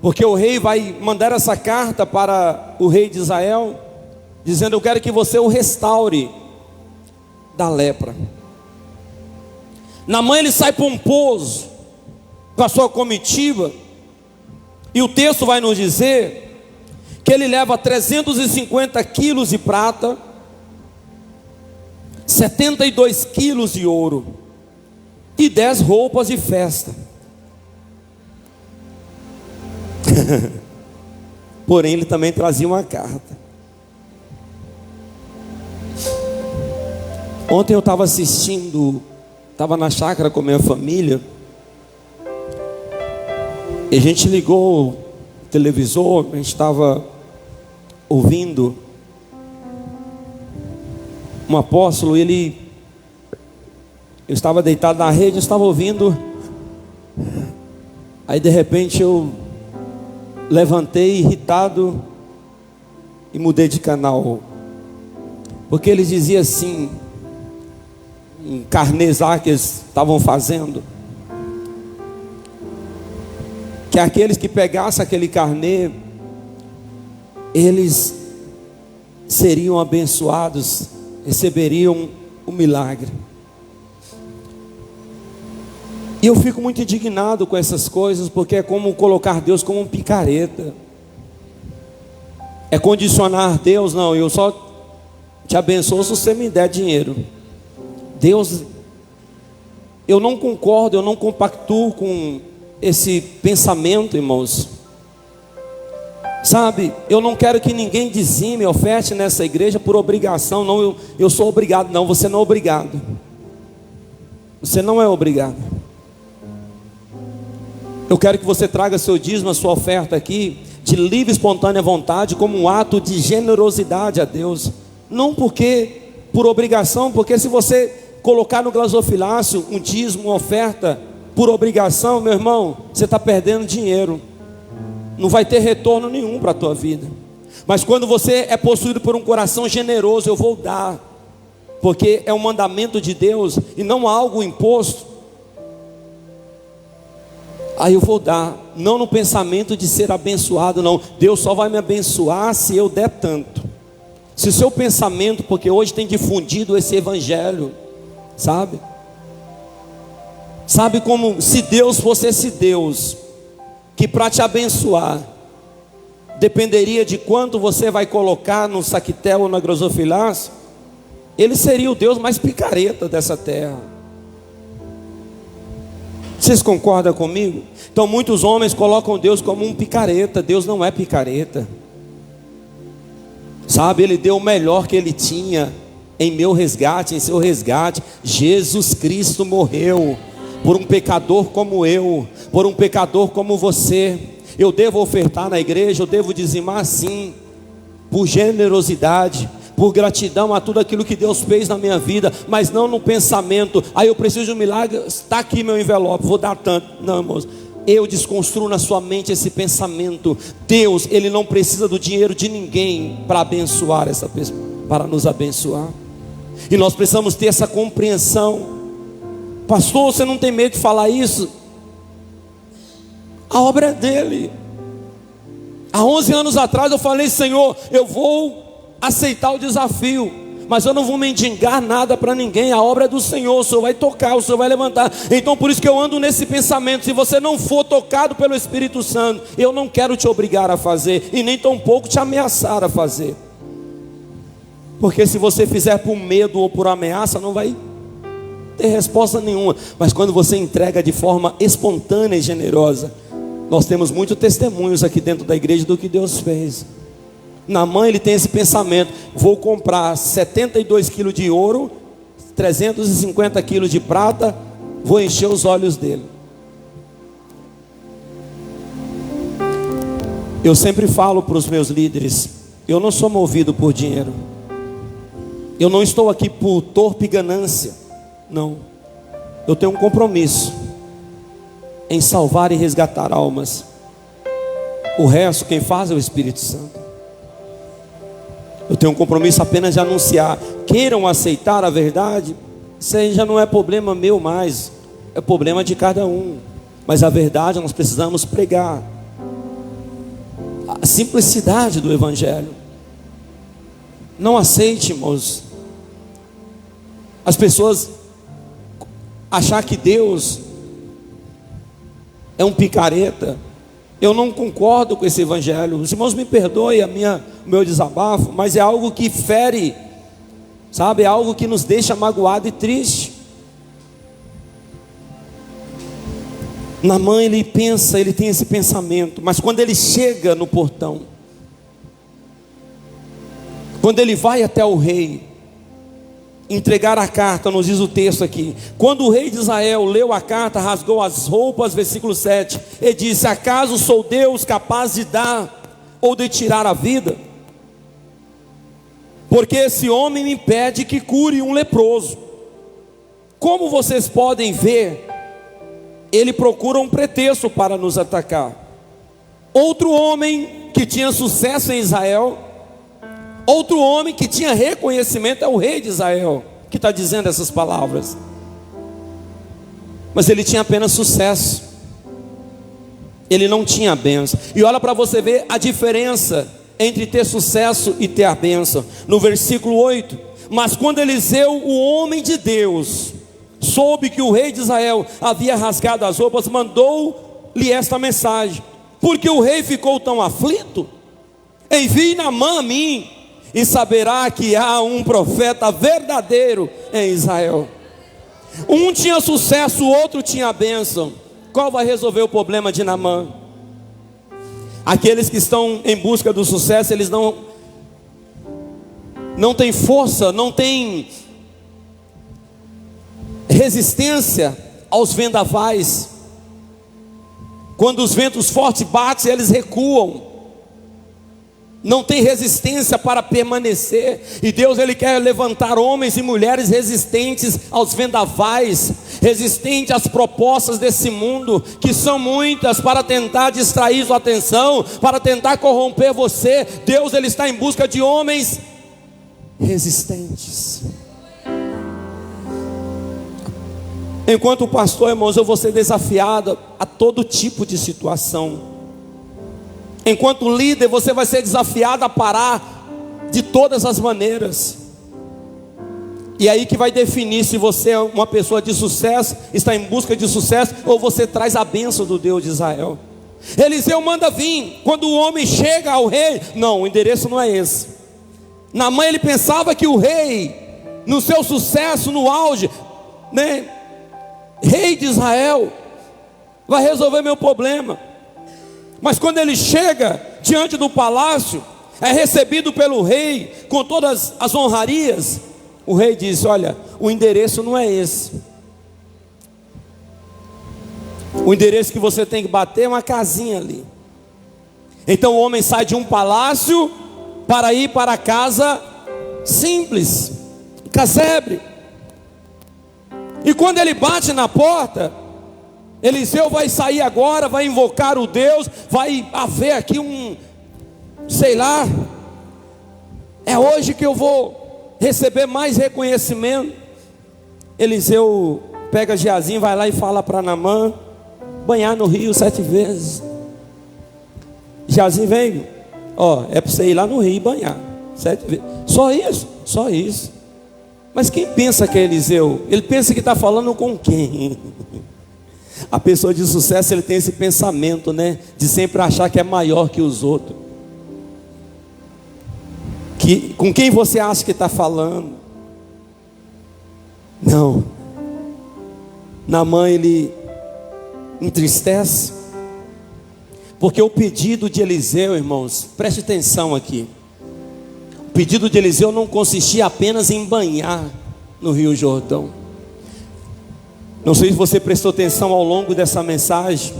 porque o rei vai mandar essa carta para o rei de Israel, dizendo, eu quero que você o restaure da lepra. Naamã, ele sai pomposo com a sua comitiva, e o texto vai nos dizer que ele leva 350 quilos de prata, 72 quilos de ouro e 10 roupas de festa. Porém, ele também trazia uma carta. Ontem eu estava assistindo, estava na chácara com a minha família, e a gente ligou televisor, a gente estava ouvindo um apóstolo, eu estava deitado na rede, eu estava ouvindo, aí de repente eu levantei irritado e mudei de canal, porque ele dizia assim, um carnês lá que eles estavam fazendo, que aqueles que pegassem aquele carnê, eles seriam abençoados, receberiam o milagre. E eu fico muito indignado com essas coisas, porque é como colocar Deus como um picareta, é condicionar Deus. Não, eu só te abençoo se você me der dinheiro. Deus, eu não concordo, eu não compactuo com esse pensamento, irmãos. Sabe, eu não quero que ninguém dizime, oferte nessa igreja por obrigação. Não, eu sou obrigado. Não, você não é obrigado. Você não é obrigado. Eu quero que você traga seu dízimo, a sua oferta aqui, de livre e espontânea vontade, como um ato de generosidade a Deus. Não porque por obrigação, porque se você colocar no gasofilácio um dízimo, uma oferta por obrigação, meu irmão, você está perdendo dinheiro. Não vai ter retorno nenhum para a tua vida. Mas quando você é possuído por um coração generoso, eu vou dar, porque é um mandamento de Deus e não algo imposto. Aí eu vou dar, não no pensamento de ser abençoado, não. Deus só vai me abençoar se eu der tanto. Se o seu pensamento, porque hoje tem difundido esse evangelho, sabe como se Deus fosse esse Deus que para te abençoar dependeria de quanto você vai colocar no saquitel ou na grosofilácio. Ele seria o Deus mais picareta dessa terra. Vocês concordam comigo? Então muitos homens colocam Deus como um picareta. Deus não é picareta. Sabe, Ele deu o melhor que Ele tinha em meu resgate, em seu resgate. Jesus Cristo morreu por um pecador como eu, por um pecador como você. Eu devo ofertar na igreja, eu devo dizimar sim, por generosidade, por gratidão a tudo aquilo que Deus fez na minha vida, mas não no pensamento, eu preciso de um milagre, está aqui meu envelope, vou dar tanto. Não, irmãos, eu desconstruo na sua mente esse pensamento. Deus, Ele não precisa do dinheiro de ninguém para abençoar essa pessoa, para nos abençoar. E nós precisamos ter essa compreensão. Pastor, você não tem medo de falar isso? A obra é dele. Há 11 anos atrás eu falei: Senhor, eu vou aceitar o desafio, mas eu não vou mendigar nada para ninguém. A obra é do Senhor, o Senhor vai tocar, o Senhor vai levantar. Então por isso que eu ando nesse pensamento: se você não for tocado pelo Espírito Santo, eu não quero te obrigar a fazer, e nem tampouco te ameaçar a fazer. Porque se você fizer por medo ou por ameaça, não vai ter resposta nenhuma. Mas quando você entrega de forma espontânea e generosa, nós temos muitos testemunhos aqui dentro da igreja do que Deus fez. Naamã, ele tem esse pensamento: vou comprar 72 quilos de ouro, 350 quilos de prata, vou encher os olhos dele. Eu sempre falo para os meus líderes: eu não sou movido por dinheiro. Eu não estou aqui por torpe ganância. Não. Eu tenho um compromisso em salvar e resgatar almas. O resto quem faz é o Espírito Santo. Eu tenho um compromisso apenas de anunciar. Queiram aceitar a verdade, isso aí já não é problema meu mais, é problema de cada um. Mas a verdade nós precisamos pregar. A simplicidade do Evangelho. Não aceite, irmãos, as pessoas achar que Deus é um picareta. Eu não concordo com esse evangelho. Os irmãos me perdoem o meu desabafo, mas é algo que fere, sabe? É algo que nos deixa magoado e triste. Naamã, ele pensa, ele tem esse pensamento, mas quando ele chega no portão, quando ele vai até o rei, entregar a carta, nos diz o texto aqui. Quando o rei de Israel leu a carta, rasgou as roupas, versículo 7, e disse: acaso sou Deus capaz de dar ou de tirar a vida? Porque esse homem me pede que cure um leproso. Como vocês podem ver, ele procura um pretexto para nos atacar. Outro homem que tinha sucesso em Israel, outro homem que tinha reconhecimento, é o rei de Israel, que está dizendo essas palavras. Mas ele tinha apenas sucesso, ele não tinha a bênção. E olha para você ver a diferença entre ter sucesso e ter a bênção. No versículo 8: mas quando Eliseu, o homem de Deus, soube que o rei de Israel havia rasgado as roupas, mandou-lhe esta mensagem: porque o rei ficou tão aflito? Envie Naamã a mim, e saberá que há um profeta verdadeiro em Israel. Um tinha sucesso, o outro tinha a bênção. Qual vai resolver o problema de Naamã? Aqueles que estão em busca do sucesso, eles não têm força, não têm resistência aos vendavais. Quando os ventos fortes batem, eles recuam, não tem resistência para permanecer. E Deus, Ele quer levantar homens e mulheres resistentes aos vendavais, resistentes às propostas desse mundo, que são muitas, para tentar distrair sua atenção, para tentar corromper você. Deus, Ele está em busca de homens resistentes. Enquanto pastor, irmãos, eu vou ser desafiado a todo tipo de situação. Enquanto líder, você vai ser desafiado a parar de todas as maneiras. E aí que vai definir se você é uma pessoa de sucesso, está em busca de sucesso, ou você traz a bênção do Deus de Israel. Eliseu manda vir. Quando o homem chega ao rei, não, o endereço não é esse. Naamã, ele pensava que o rei, no seu sucesso, no auge, né, rei de Israel, vai resolver meu problema. Mas quando ele chega diante do palácio, é recebido pelo rei com todas as honrarias. O rei diz: olha, o endereço não é esse. O endereço que você tem que bater é uma casinha ali. Então o homem sai de um palácio para ir para a casa simples, casebre. E quando ele bate na porta, Eliseu vai sair agora, vai invocar o Deus, vai haver aqui sei lá, é hoje que eu vou receber mais reconhecimento. Eliseu pega Geazi, vai lá e fala para Naamã banhar no rio 7 vezes. Geazi vem, é para você ir lá no rio e banhar 7 vezes. Só isso. Mas quem pensa que é Eliseu? Ele pensa que está falando com quem? A pessoa de sucesso, ele tem esse pensamento, né, de sempre achar que é maior que os outros. Com quem você acha que está falando? Não. Naamã, ele entristece, porque o pedido de Eliseu, irmãos, preste atenção aqui. O pedido de Eliseu não consistia apenas em banhar no Rio Jordão. Não sei se você prestou atenção ao longo dessa mensagem.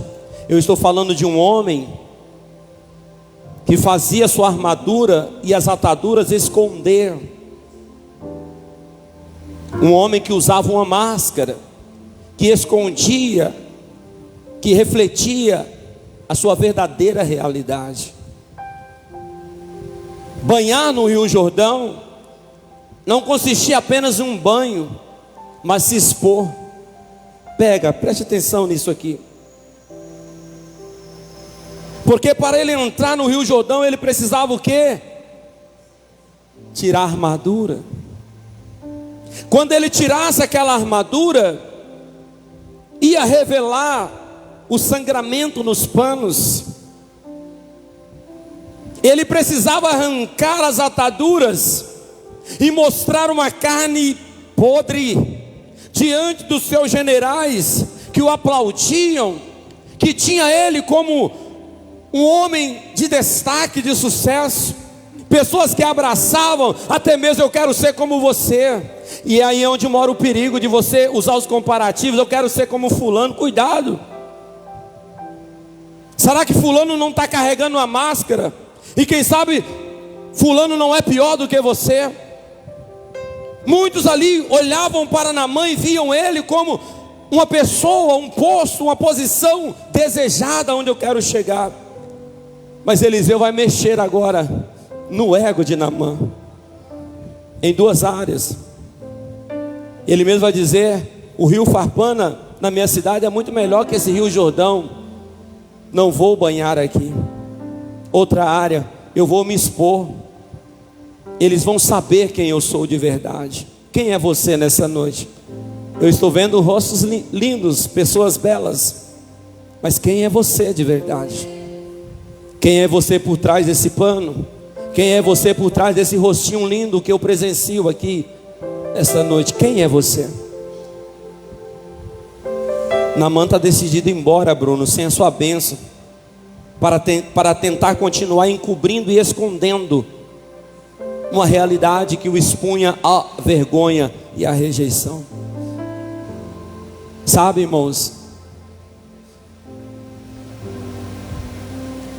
Eu estou falando de um homem que fazia sua armadura e as ataduras esconder. Um homem que usava uma máscara, que escondia, que refletia a sua verdadeira realidade. Banhar no Rio Jordão não consistia apenas em um banho, mas se expor. Preste atenção nisso aqui. Porque para ele entrar no Rio Jordão, ele precisava o quê? Tirar a armadura. Quando ele tirasse aquela armadura, ia revelar o sangramento nos panos. Ele precisava arrancar as ataduras e mostrar uma carne podre diante dos seus generais, que o aplaudiam, que tinha ele como um homem de destaque, de sucesso. pessoas que abraçavam, até mesmo eu quero ser como você. E é aí onde mora o perigo de você usar os comparativos. Eu quero ser como fulano. Cuidado. Será que fulano não está carregando uma máscara? E quem sabe fulano não é pior do que você? Muitos ali olhavam para Naamã e viam ele como uma pessoa, um posto, uma posição desejada onde eu quero chegar. Mas Eliseu vai mexer agora no ego de Naamã, em duas áreas. Ele mesmo vai dizer: o rio Farpana na minha cidade é muito melhor que esse rio Jordão, não vou banhar aqui. Outra área, eu vou me expor, eles vão saber quem eu sou de verdade. Quem é você nessa noite? Eu estou vendo rostos lindos, pessoas belas, mas quem é você de verdade? Quem é você por trás desse pano? Quem é você por trás desse rostinho lindo que eu presencio aqui esta noite? Quem é você? Naamã está decidido a ir embora, Bruno, sem a sua bênção, para tentar continuar encobrindo e escondendo uma realidade que o expunha à vergonha e à rejeição. Sabe, irmãos,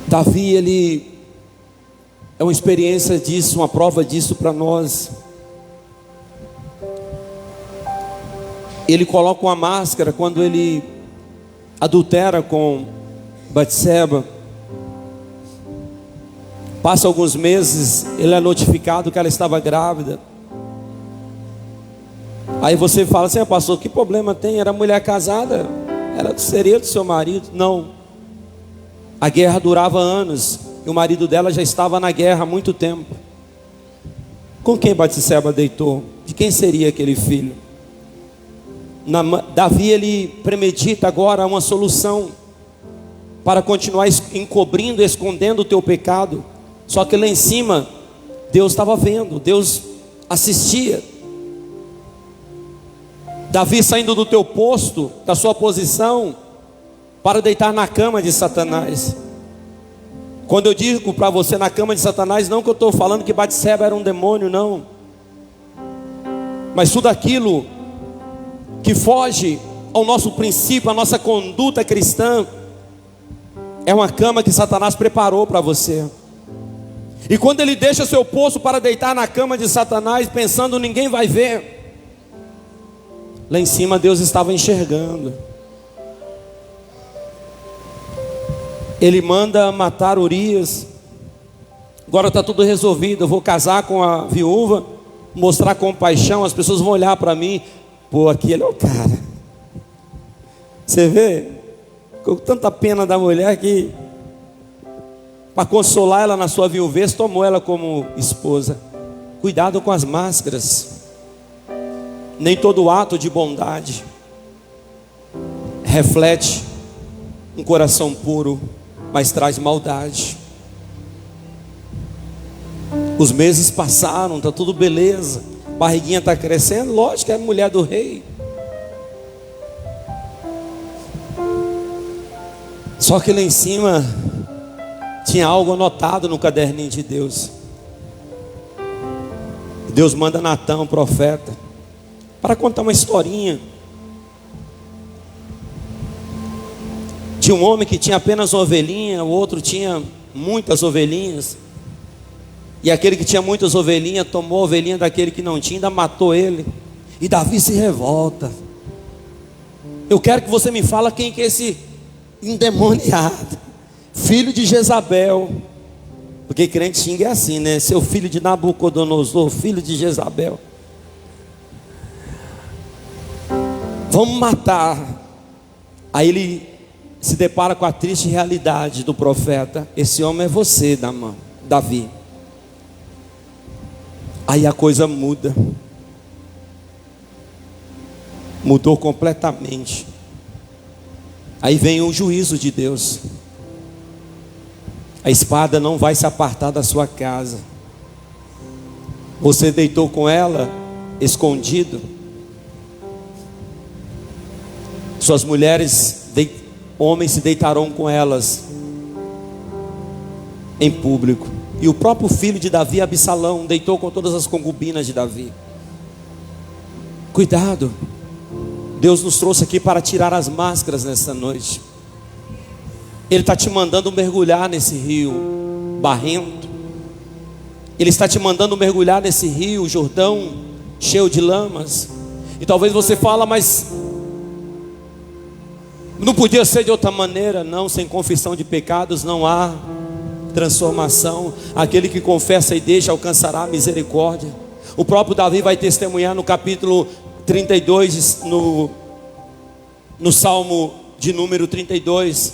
Davi, ele é uma experiência disso, uma prova disso para nós. Ele coloca uma máscara quando ele adultera com Batseba. Passa alguns meses, ele é notificado que ela estava grávida. Aí você fala assim: pastor, que problema tem? Era mulher casada, seria do seu marido. Não, a guerra durava anos, e o marido dela já estava na guerra há muito tempo. Com quem Batseba deitou? De quem seria aquele filho? Davi, ele premedita agora uma solução para continuar encobrindo, escondendo o teu pecado. Só que lá em cima, Deus estava vendo, Deus assistia. Davi saindo do teu posto, da sua posição, para deitar na cama de Satanás. Quando eu digo para você na cama de Satanás, não que eu estou falando que Batseba era um demônio, não. Mas tudo aquilo que foge ao nosso princípio, à nossa conduta cristã, é uma cama que Satanás preparou para você. E quando ele deixa seu posto para deitar na cama de Satanás, pensando ninguém vai ver, lá em cima Deus estava enxergando. Ele manda matar Urias. Agora está tudo resolvido, eu vou casar com a viúva, mostrar compaixão, as pessoas vão olhar para mim: pô, aqui ele é o cara. Você vê, com tanta pena da mulher que, para consolar ela na sua viuvez, tomou ela como esposa. Cuidado com as máscaras. Nem todo ato de bondade reflete um coração puro, mas traz maldade. Os meses passaram, está tudo beleza, barriguinha está crescendo, lógico que é a mulher do rei. Só que lá em cima tinha algo anotado no caderninho de Deus. Deus manda Natã, um profeta, para contar uma historinha. Tinha um homem que tinha apenas uma ovelhinha, o outro tinha muitas ovelhinhas. E aquele que tinha muitas ovelhinhas tomou a ovelhinha daquele que não tinha, ainda matou ele. E Davi se revolta. Eu quero que você me fale quem que é esse endemoniado, filho de Jezabel. Porque crente xinga é assim, né? Seu filho de Nabucodonosor, filho de Jezabel. Vamos matar. Aí ele se depara com a triste realidade do profeta: esse homem é você, Davi. Aí a coisa muda. Mudou completamente. Aí vem o juízo de Deus. A espada não vai se apartar da sua casa. Você deitou com ela escondido. Suas mulheres, homens se deitarão com elas em público. E o próprio filho de Davi, Absalão, deitou com todas as concubinas de Davi. Cuidado. Deus nos trouxe aqui para tirar as máscaras nessa noite. Ele está te mandando mergulhar nesse rio barrento. Ele está te mandando mergulhar nesse rio Jordão, cheio de lamas. E talvez você fale, mas não podia ser de outra maneira. Não, sem confissão de pecados não há transformação. Aquele que confessa e deixa alcançará a misericórdia. O próprio Davi vai testemunhar no capítulo 32, no Salmo de número 32,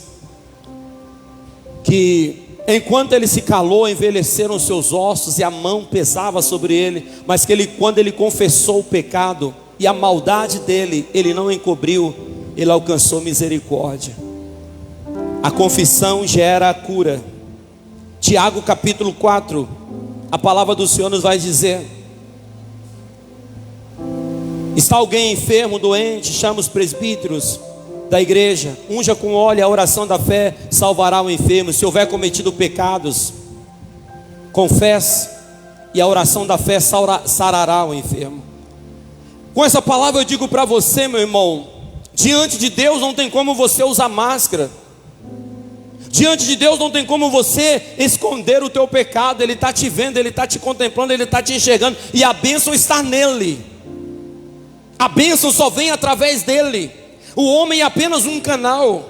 que enquanto ele se calou, envelheceram seus ossos e a mão pesava sobre ele, mas que quando ele confessou o pecado e a maldade dele, ele não encobriu, ele alcançou misericórdia. A confissão gera a cura. Tiago capítulo 4, a palavra do Senhor nos vai dizer: está alguém enfermo, doente, chama os presbíteros da igreja, unja com óleo, a oração da fé salvará o enfermo. Se houver cometido pecados, confesse, e a oração da fé sarará o enfermo. Com essa palavra eu digo para você, meu irmão, diante de Deus não tem como você usar máscara. Diante de Deus não tem como você esconder o teu pecado. Ele está te vendo, Ele está te contemplando, Ele está te enxergando, e a bênção está nele. A bênção só vem através dele. O homem é apenas um canal.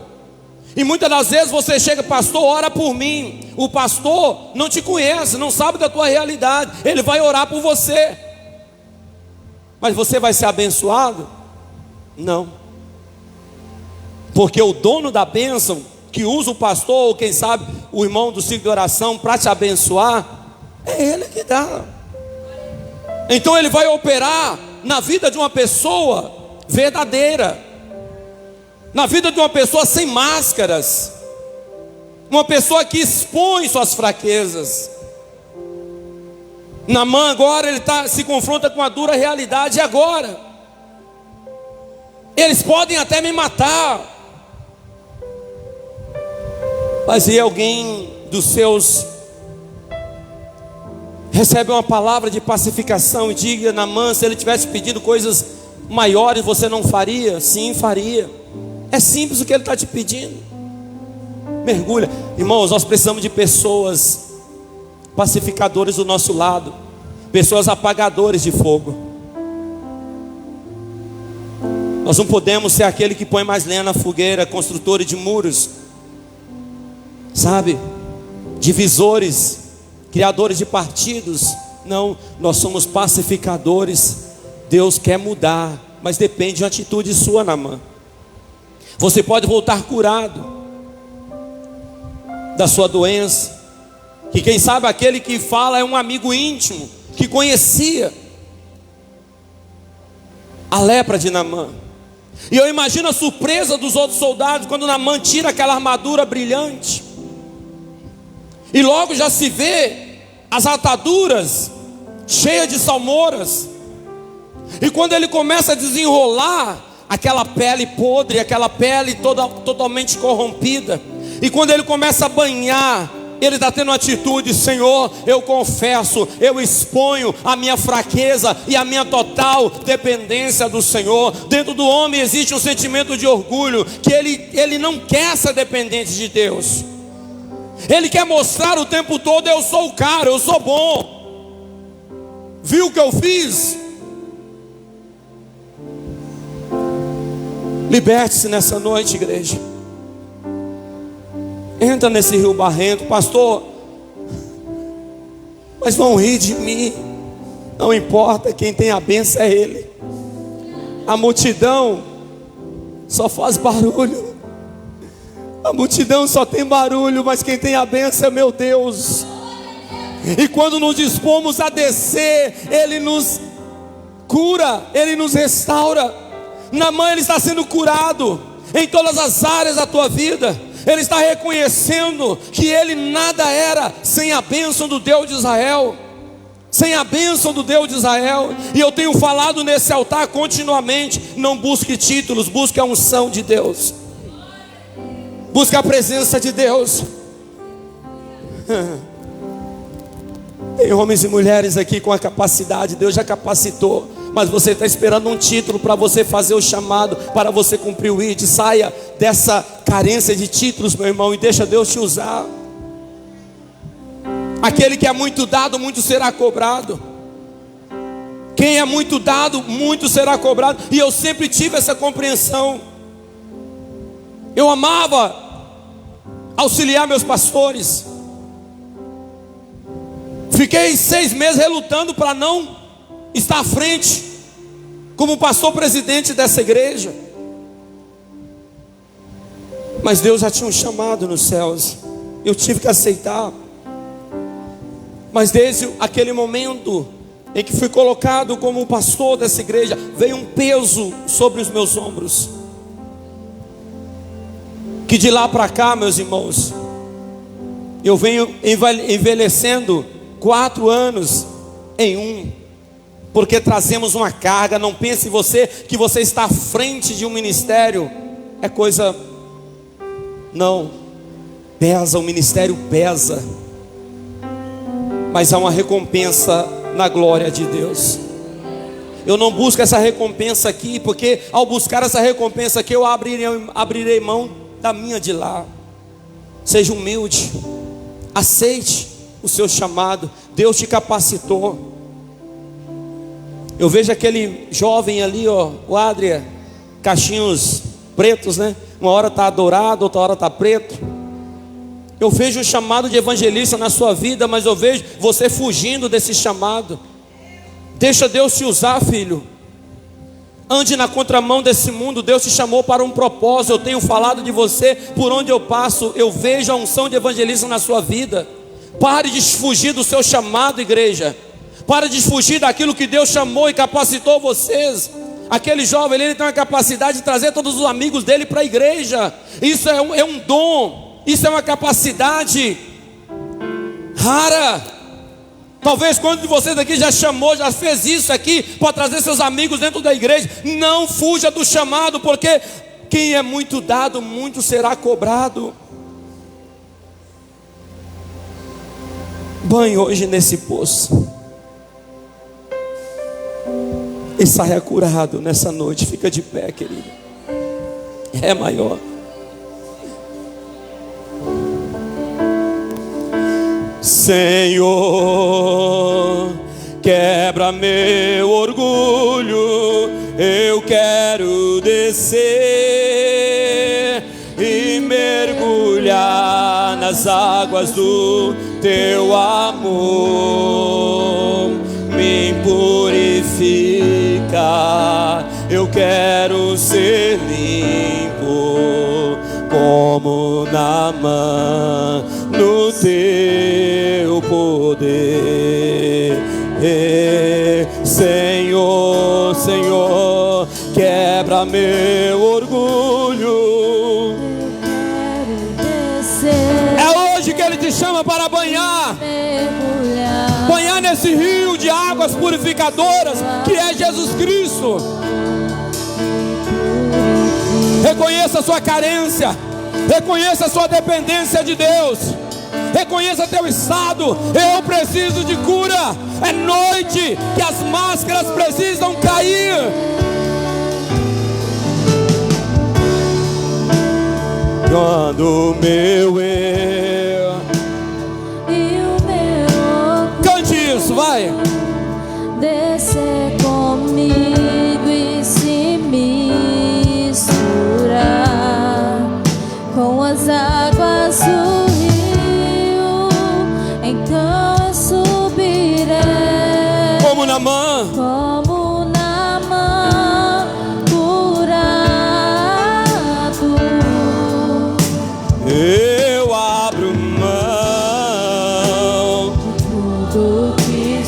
E muitas das vezes você chega: pastor, ora por mim. O pastor não te conhece, não sabe da tua realidade. Ele vai orar por você, mas você vai ser abençoado? Não. Porque o dono da bênção, que usa o pastor, ou quem sabe o irmão do ciclo de oração para te abençoar, é ele que dá. Então ele vai operar na vida de uma pessoa verdadeira, na vida de uma pessoa sem máscaras, uma pessoa que expõe suas fraquezas. Naamã agora ele se confronta com a dura realidade. E agora? Eles podem até me matar, mas e alguém dos seus recebe uma palavra de pacificação e diga: Naamã, se ele tivesse pedido coisas maiores, você não faria? Sim, faria. É simples o que ele está te pedindo. Mergulha. Irmãos, nós precisamos de pessoas pacificadores do nosso lado, pessoas apagadores de fogo. Nós não podemos ser aquele que põe mais lenha na fogueira, construtores de muros, sabe, divisores, criadores de partidos. Não, nós somos pacificadores. Deus quer mudar, mas depende de uma atitude sua, Naamã. Você pode voltar curado da sua doença, que quem sabe aquele que fala é um amigo íntimo, que conhecia a lepra de Naamã. E eu imagino a surpresa dos outros soldados quando Naamã tira aquela armadura brilhante, e logo já se vê as ataduras cheias de salmouras. E quando ele começa a desenrolar aquela pele podre, aquela pele totalmente corrompida, e quando ele começa a banhar, ele está tendo uma atitude: Senhor, eu confesso, eu exponho a minha fraqueza e a minha total dependência do Senhor. Dentro do homem existe um sentimento de orgulho, que ele não quer ser dependente de Deus. Ele quer mostrar o tempo todo: eu sou o cara, eu sou bom. Viu o que eu fiz? Liberte-se nessa noite, igreja. Entra nesse rio barrento. Pastor, mas vão rir de mim. Não importa, quem tem a bênção é Ele. A multidão só faz barulho. A multidão só tem barulho, mas quem tem a bênção é meu Deus. E quando nos dispomos a descer, Ele nos cura, Ele nos restaura. Naamã, ele está sendo curado em todas as áreas da tua vida. Ele está reconhecendo que ele nada era sem a bênção do Deus de Israel. Sem a bênção do Deus de Israel. E eu tenho falado nesse altar continuamente: não busque títulos, busque a unção de Deus, busque a presença de Deus. Tem homens e mulheres aqui com a capacidade, Deus já capacitou, mas você está esperando um título para você fazer o chamado, para você cumprir o ID. Saia dessa carência de títulos, meu irmão, e deixa Deus te usar. Aquele que é muito dado, muito será cobrado. Quem é muito dado, muito será cobrado. E eu sempre tive essa compreensão. Eu amava auxiliar meus pastores. Fiquei 6 meses relutando para não estar à frente como pastor presidente dessa igreja. Mas Deus já tinha um chamado nos céus. Eu tive que aceitar. Mas desde aquele momento em que fui colocado como pastor dessa igreja, veio um peso sobre os meus ombros, que de lá para cá, meus irmãos, eu venho envelhecendo 4 anos em um, porque trazemos uma carga. Não pense você que você está à frente de um ministério é coisa, não, pesa, o ministério pesa, mas há uma recompensa na glória de Deus. Eu não busco essa recompensa aqui, porque ao buscar essa recompensa aqui, eu abrirei mão da minha de lá. Seja humilde, aceite o seu chamado. Deus te capacitou. Eu vejo aquele jovem ali, ó, o Adria, cachinhos pretos, né? Uma hora está dourado, outra hora está preto. Eu vejo o chamado de evangelista na sua vida, mas eu vejo você fugindo desse chamado. Deixa Deus te usar, filho. Ande na contramão desse mundo. Deus te chamou para um propósito. Eu tenho falado de você por onde eu passo. Eu vejo a unção de evangelista na sua vida. Pare de fugir do seu chamado, igreja. Pare de fugir daquilo que Deus chamou e capacitou vocês. Aquele jovem, ele tem a capacidade de trazer todos os amigos dele para a igreja. Isso é um dom. Isso é uma capacidade rara. Talvez quando de vocês aqui já chamou, já fez isso aqui para trazer seus amigos dentro da igreja. Não fuja do chamado, porque quem é muito dado, muito será cobrado. Banhe hoje nesse poço e saia curado nessa noite. Fica de pé, querido. É maior. Senhor, quebra meu orgulho. Eu quero descer e mergulhar nas águas do teu amor. Me purifica. Eu quero ser limpo como Naamã, no teu poder. Senhor, Senhor, quebra meu orgulho. É hoje que Ele te chama para banhar, banhar nesse rio de águas purificadoras que é Jesus Cristo. Reconheça a sua carência, reconheça a sua dependência de Deus, reconheça teu estado. Eu preciso de cura. É noite que as máscaras precisam cair. Quando o meu eu e o meu cante isso, vai. descer comigo e se misturar com as águas do rio, então eu subirei Como Naamã, como Naamã, curado. eu abro mão Tudo que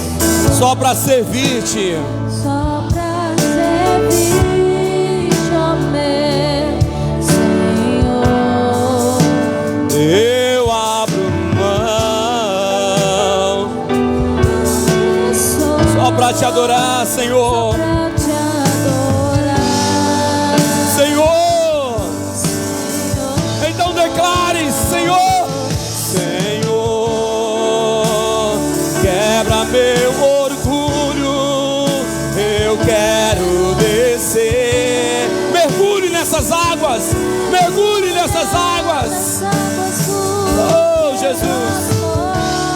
só para servir-te. só pra servir, ó meu Senhor. Eu abro mão só para te adorar, Senhor. Pra te adorar, Senhor, Senhor. então declare: Senhor, Senhor, quebra águas. Mergulhe nessas águas. Oh, Jesus.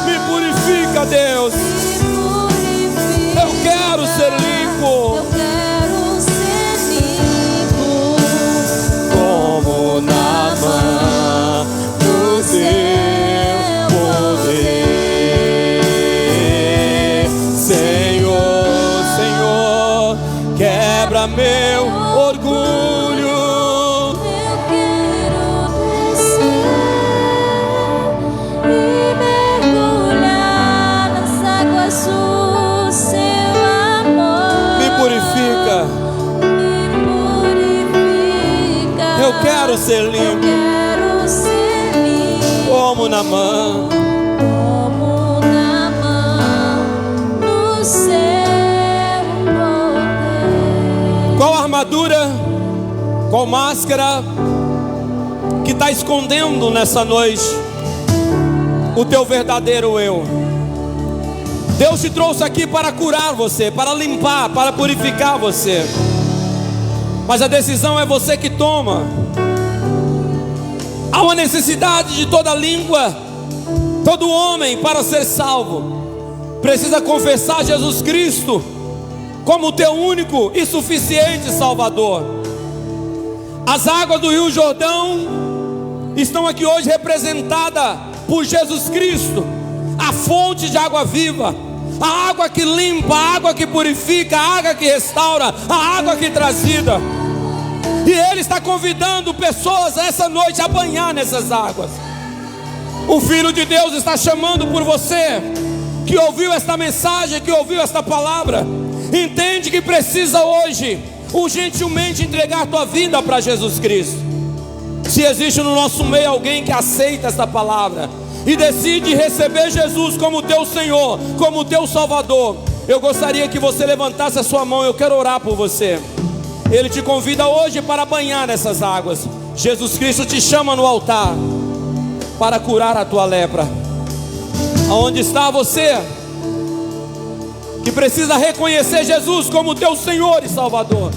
Me purifica, Deus. Eu quero ser limpo. Eu quero ser limpo. Como na mão do teu poder. Senhor, Senhor, quebra meu orgulho. Eu quero descer e mergulhar nas águas do seu amor. Me purifica. Me purifica. Eu quero ser Eu limpo. quero ser limpo. Como na mão. Como na mão do seu poder. Qual armadura, qual máscara que está escondendo nessa noite o teu verdadeiro eu? Deus te trouxe aqui para curar você, para limpar, para purificar você. Mas a decisão é você que toma. Há uma necessidade de toda língua, todo homem, para ser salvo, precisa confessar Jesus Cristo como o teu único e suficiente Salvador. As águas do Rio Jordão estão aqui hoje representadas por Jesus Cristo, a fonte de água viva, a água que limpa, a água que purifica, a água que restaura, a água que traz vida. E Ele está convidando pessoas essa noite a banhar nessas águas. O Filho de Deus está chamando por você, que ouviu esta mensagem, que ouviu esta palavra. Entende que precisa hoje, urgentemente, entregar a tua vida para Jesus Cristo. Se existe no nosso meio alguém que aceita esta palavra e decide receber Jesus como teu Senhor, como teu Salvador, eu gostaria que você levantasse a sua mão. Eu quero orar por você. Ele te convida hoje para banhar nessas águas. Jesus Cristo te chama no altar para curar a tua lepra. Aonde está você que precisa reconhecer Jesus como teu Senhor e Salvador?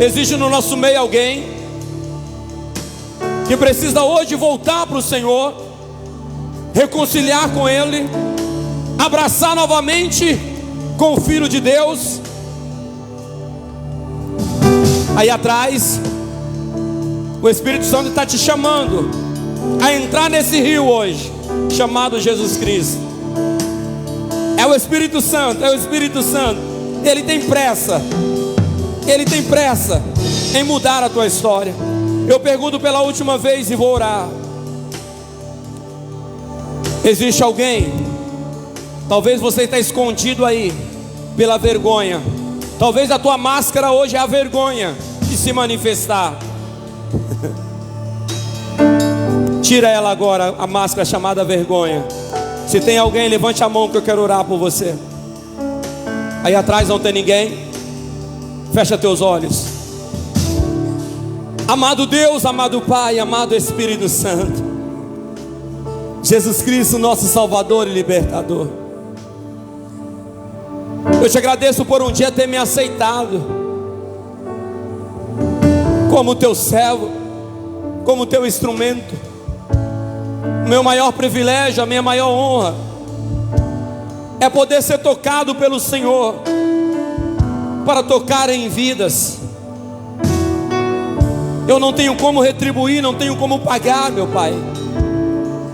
Existe no nosso meio alguém que precisa hoje voltar para o Senhor, reconciliar com Ele, abraçar novamente com o Filho de Deus? Aí atrás, o Espírito Santo está te chamando a entrar nesse rio hoje, chamado Jesus Cristo. É o Espírito Santo, é o Espírito Santo. Ele tem pressa, Ele tem pressa em mudar a tua história. Eu pergunto pela última vez e vou orar. Existe alguém? Talvez você está escondido aí pela vergonha. Talvez a tua máscara hoje é a vergonha de se manifestar. Tira ela agora, a máscara chamada vergonha. Se tem alguém, levante a mão que eu quero orar por você. Aí atrás não tem ninguém? Fecha teus olhos. Amado Deus, amado Pai, amado Espírito Santo, Jesus Cristo, nosso Salvador e Libertador, eu te agradeço por um dia ter me aceitado como teu servo, como teu instrumento. O meu maior privilégio, a minha maior honra é poder ser tocado pelo Senhor para tocar em vidas. Eu não tenho como retribuir, não tenho como pagar, meu Pai,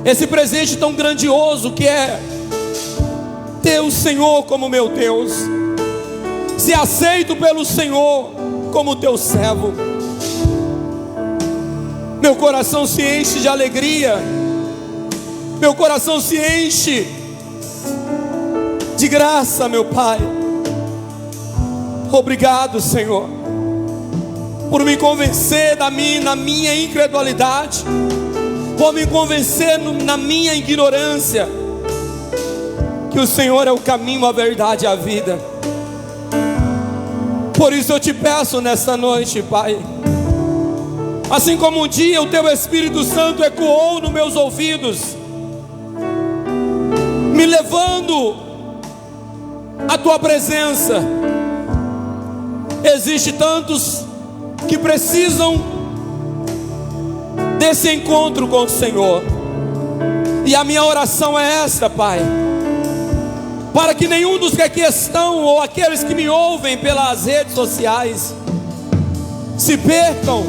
esse presente tão grandioso que é ter o Senhor como meu Deus, ser aceito pelo Senhor como teu servo. Meu coração se enche de alegria, meu coração se enche de graça, meu Pai. Obrigado, Senhor, por me convencer na minha incredulidade, por me convencer na minha ignorância, que o Senhor é o caminho, a verdade e a vida. Por isso eu te peço nesta noite, Pai, assim como um dia o teu Espírito Santo ecoou nos meus ouvidos, me levando à tua presença, existe tantos que precisam desse encontro com o Senhor. E a minha oração é esta, Pai, para que nenhum dos que aqui estão, ou aqueles que me ouvem pelas redes sociais, se percam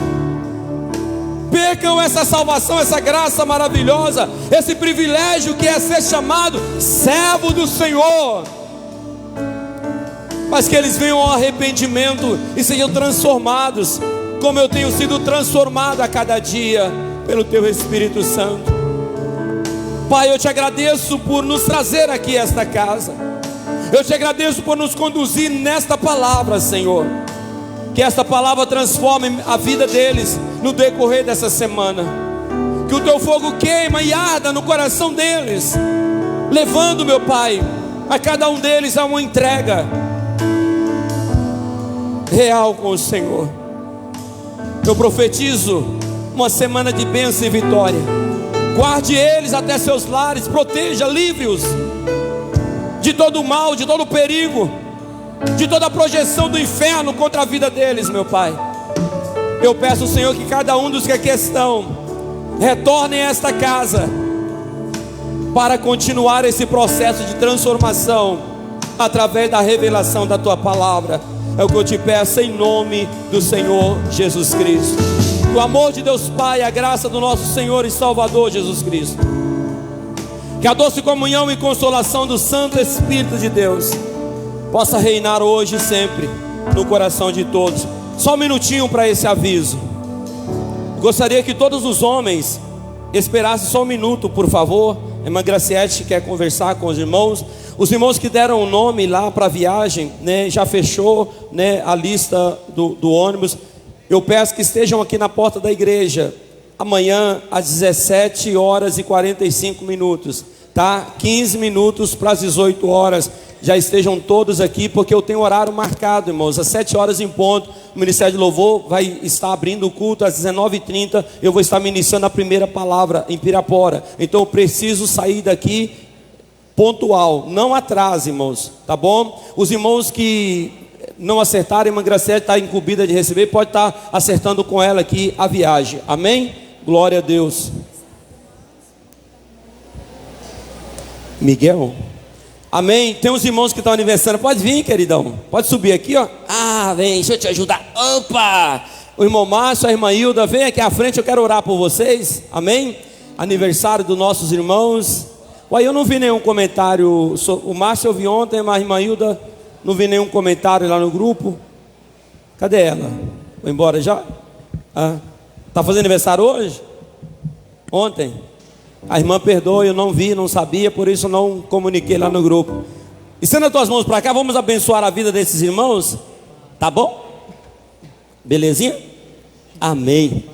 essa salvação, essa graça maravilhosa, esse privilégio que é ser chamado servo do Senhor, mas que eles venham ao arrependimento e sejam transformados, como eu tenho sido transformado a cada dia pelo Teu Espírito Santo. Pai, eu te agradeço por nos trazer aqui a esta casa. Eu te agradeço por nos conduzir nesta palavra, Senhor. Que esta palavra transforme a vida deles no decorrer dessa semana. Que o Teu fogo queima e arda no coração deles, levando, meu Pai, a cada um deles a uma entrega real com o Senhor. Eu profetizo uma semana de bênção e vitória. Guarde eles até seus lares, proteja, livre-os de todo o mal, de todo o perigo, de toda a projeção do inferno contra a vida deles, meu Pai. Eu peço, Senhor, que cada um dos que aqui estão retornem a esta casa para continuar esse processo de transformação através da revelação da Tua palavra. É o que eu te peço em nome do Senhor Jesus Cristo. Que o amor de Deus Pai, a graça do nosso Senhor e Salvador Jesus Cristo, que a doce comunhão e consolação do Santo Espírito de Deus possa reinar hoje e sempre no coração de todos. Só um minutinho para esse aviso. Gostaria que todos os homens esperassem só um minuto, por favor. A irmã Graciete quer conversar com os irmãos. Os irmãos que deram o nome lá para a viagem, né, já fechou, né, a lista do ônibus. Eu peço que estejam aqui na porta da igreja amanhã às 17h45, tá? 15 minutos para as 18 horas. Já estejam todos aqui, porque eu tenho horário marcado, irmãos. Às 7 horas em ponto, o Ministério de Louvor vai estar abrindo o culto. Às 19h30 eu vou estar ministrando a primeira palavra em Pirapora. Então eu preciso sair daqui pontual, não atrase, irmãos, tá bom? Os irmãos que não acertarem, a irmã Graciete está incumbida de receber, pode estar acertando com ela aqui a viagem, amém? Glória a Deus. Miguel, amém? Tem uns irmãos que estão aniversariando, pode vir, queridão, pode subir aqui, ó. Ah, vem, deixa eu te ajudar. Opa! O irmão Márcio, a irmã Hilda, vem aqui à frente, eu quero orar por vocês, amém? Aniversário dos nossos irmãos. Uai, eu não vi nenhum comentário. O Márcio eu vi ontem, mas a irmã Hilda, não vi nenhum comentário lá no grupo. Cadê ela? Foi embora já? Tá fazendo aniversário hoje? Ontem? A irmã perdoa, eu não vi, não sabia, por isso não comuniquei lá no grupo. Estenda as tuas mãos para cá, vamos abençoar a vida desses irmãos. Tá bom? Belezinha? Amém.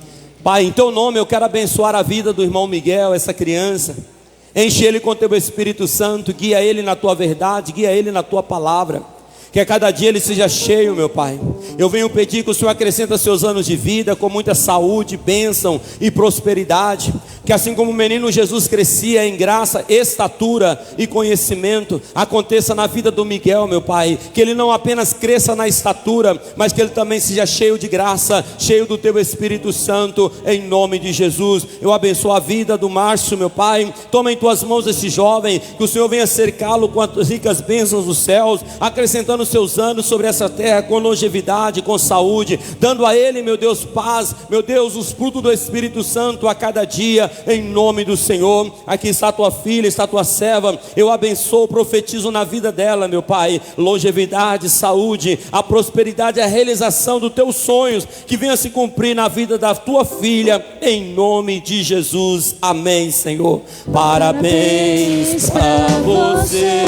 Pai, em teu nome eu quero abençoar a vida do irmão Miguel, essa criança. Enche ele com teu Espírito Santo, guia ele na tua verdade, guia ele na tua palavra. Que a cada dia ele seja cheio, meu Pai. Eu venho pedir que o Senhor acrescente seus anos de vida com muita saúde, bênção e prosperidade. Que assim como o menino Jesus crescia em graça, estatura e conhecimento, aconteça na vida do Miguel, meu Pai. Que ele não apenas cresça na estatura, mas que ele também seja cheio de graça, cheio do teu Espírito Santo, em nome de Jesus. Eu abençoo a vida do Márcio, meu Pai. Toma em tuas mãos esse jovem, que o Senhor venha cercá-lo com as ricas bênçãos dos céus, acrescentando seus anos sobre essa terra com longevidade, com saúde, dando a ele, meu Deus, paz, meu Deus, os frutos do Espírito Santo a cada dia, em nome do Senhor. Aqui está a tua filha, está a tua serva, eu abençoo, profetizo na vida dela, meu Pai, longevidade, saúde, a prosperidade, a realização dos teus sonhos, que venha se cumprir na vida da tua filha, em nome de Jesus, amém, Senhor. Parabéns para você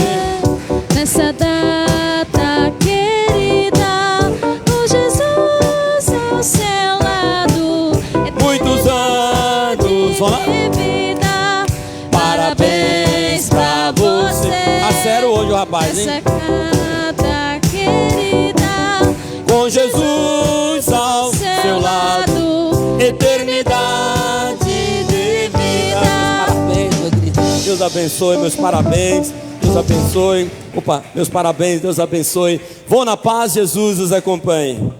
nessa data querida, com Jesus ao seu lado, muitos anos de vida. Parabéns pra você, a sério hoje o rapaz, hein? nessa data querida, Com Jesus ao seu lado, eternidade de vida. Parabéns, meu querido. Deus abençoe, meus parabéns. Deus abençoe. Opa, meus parabéns, Deus abençoe. Vou na paz, Jesus os acompanhe.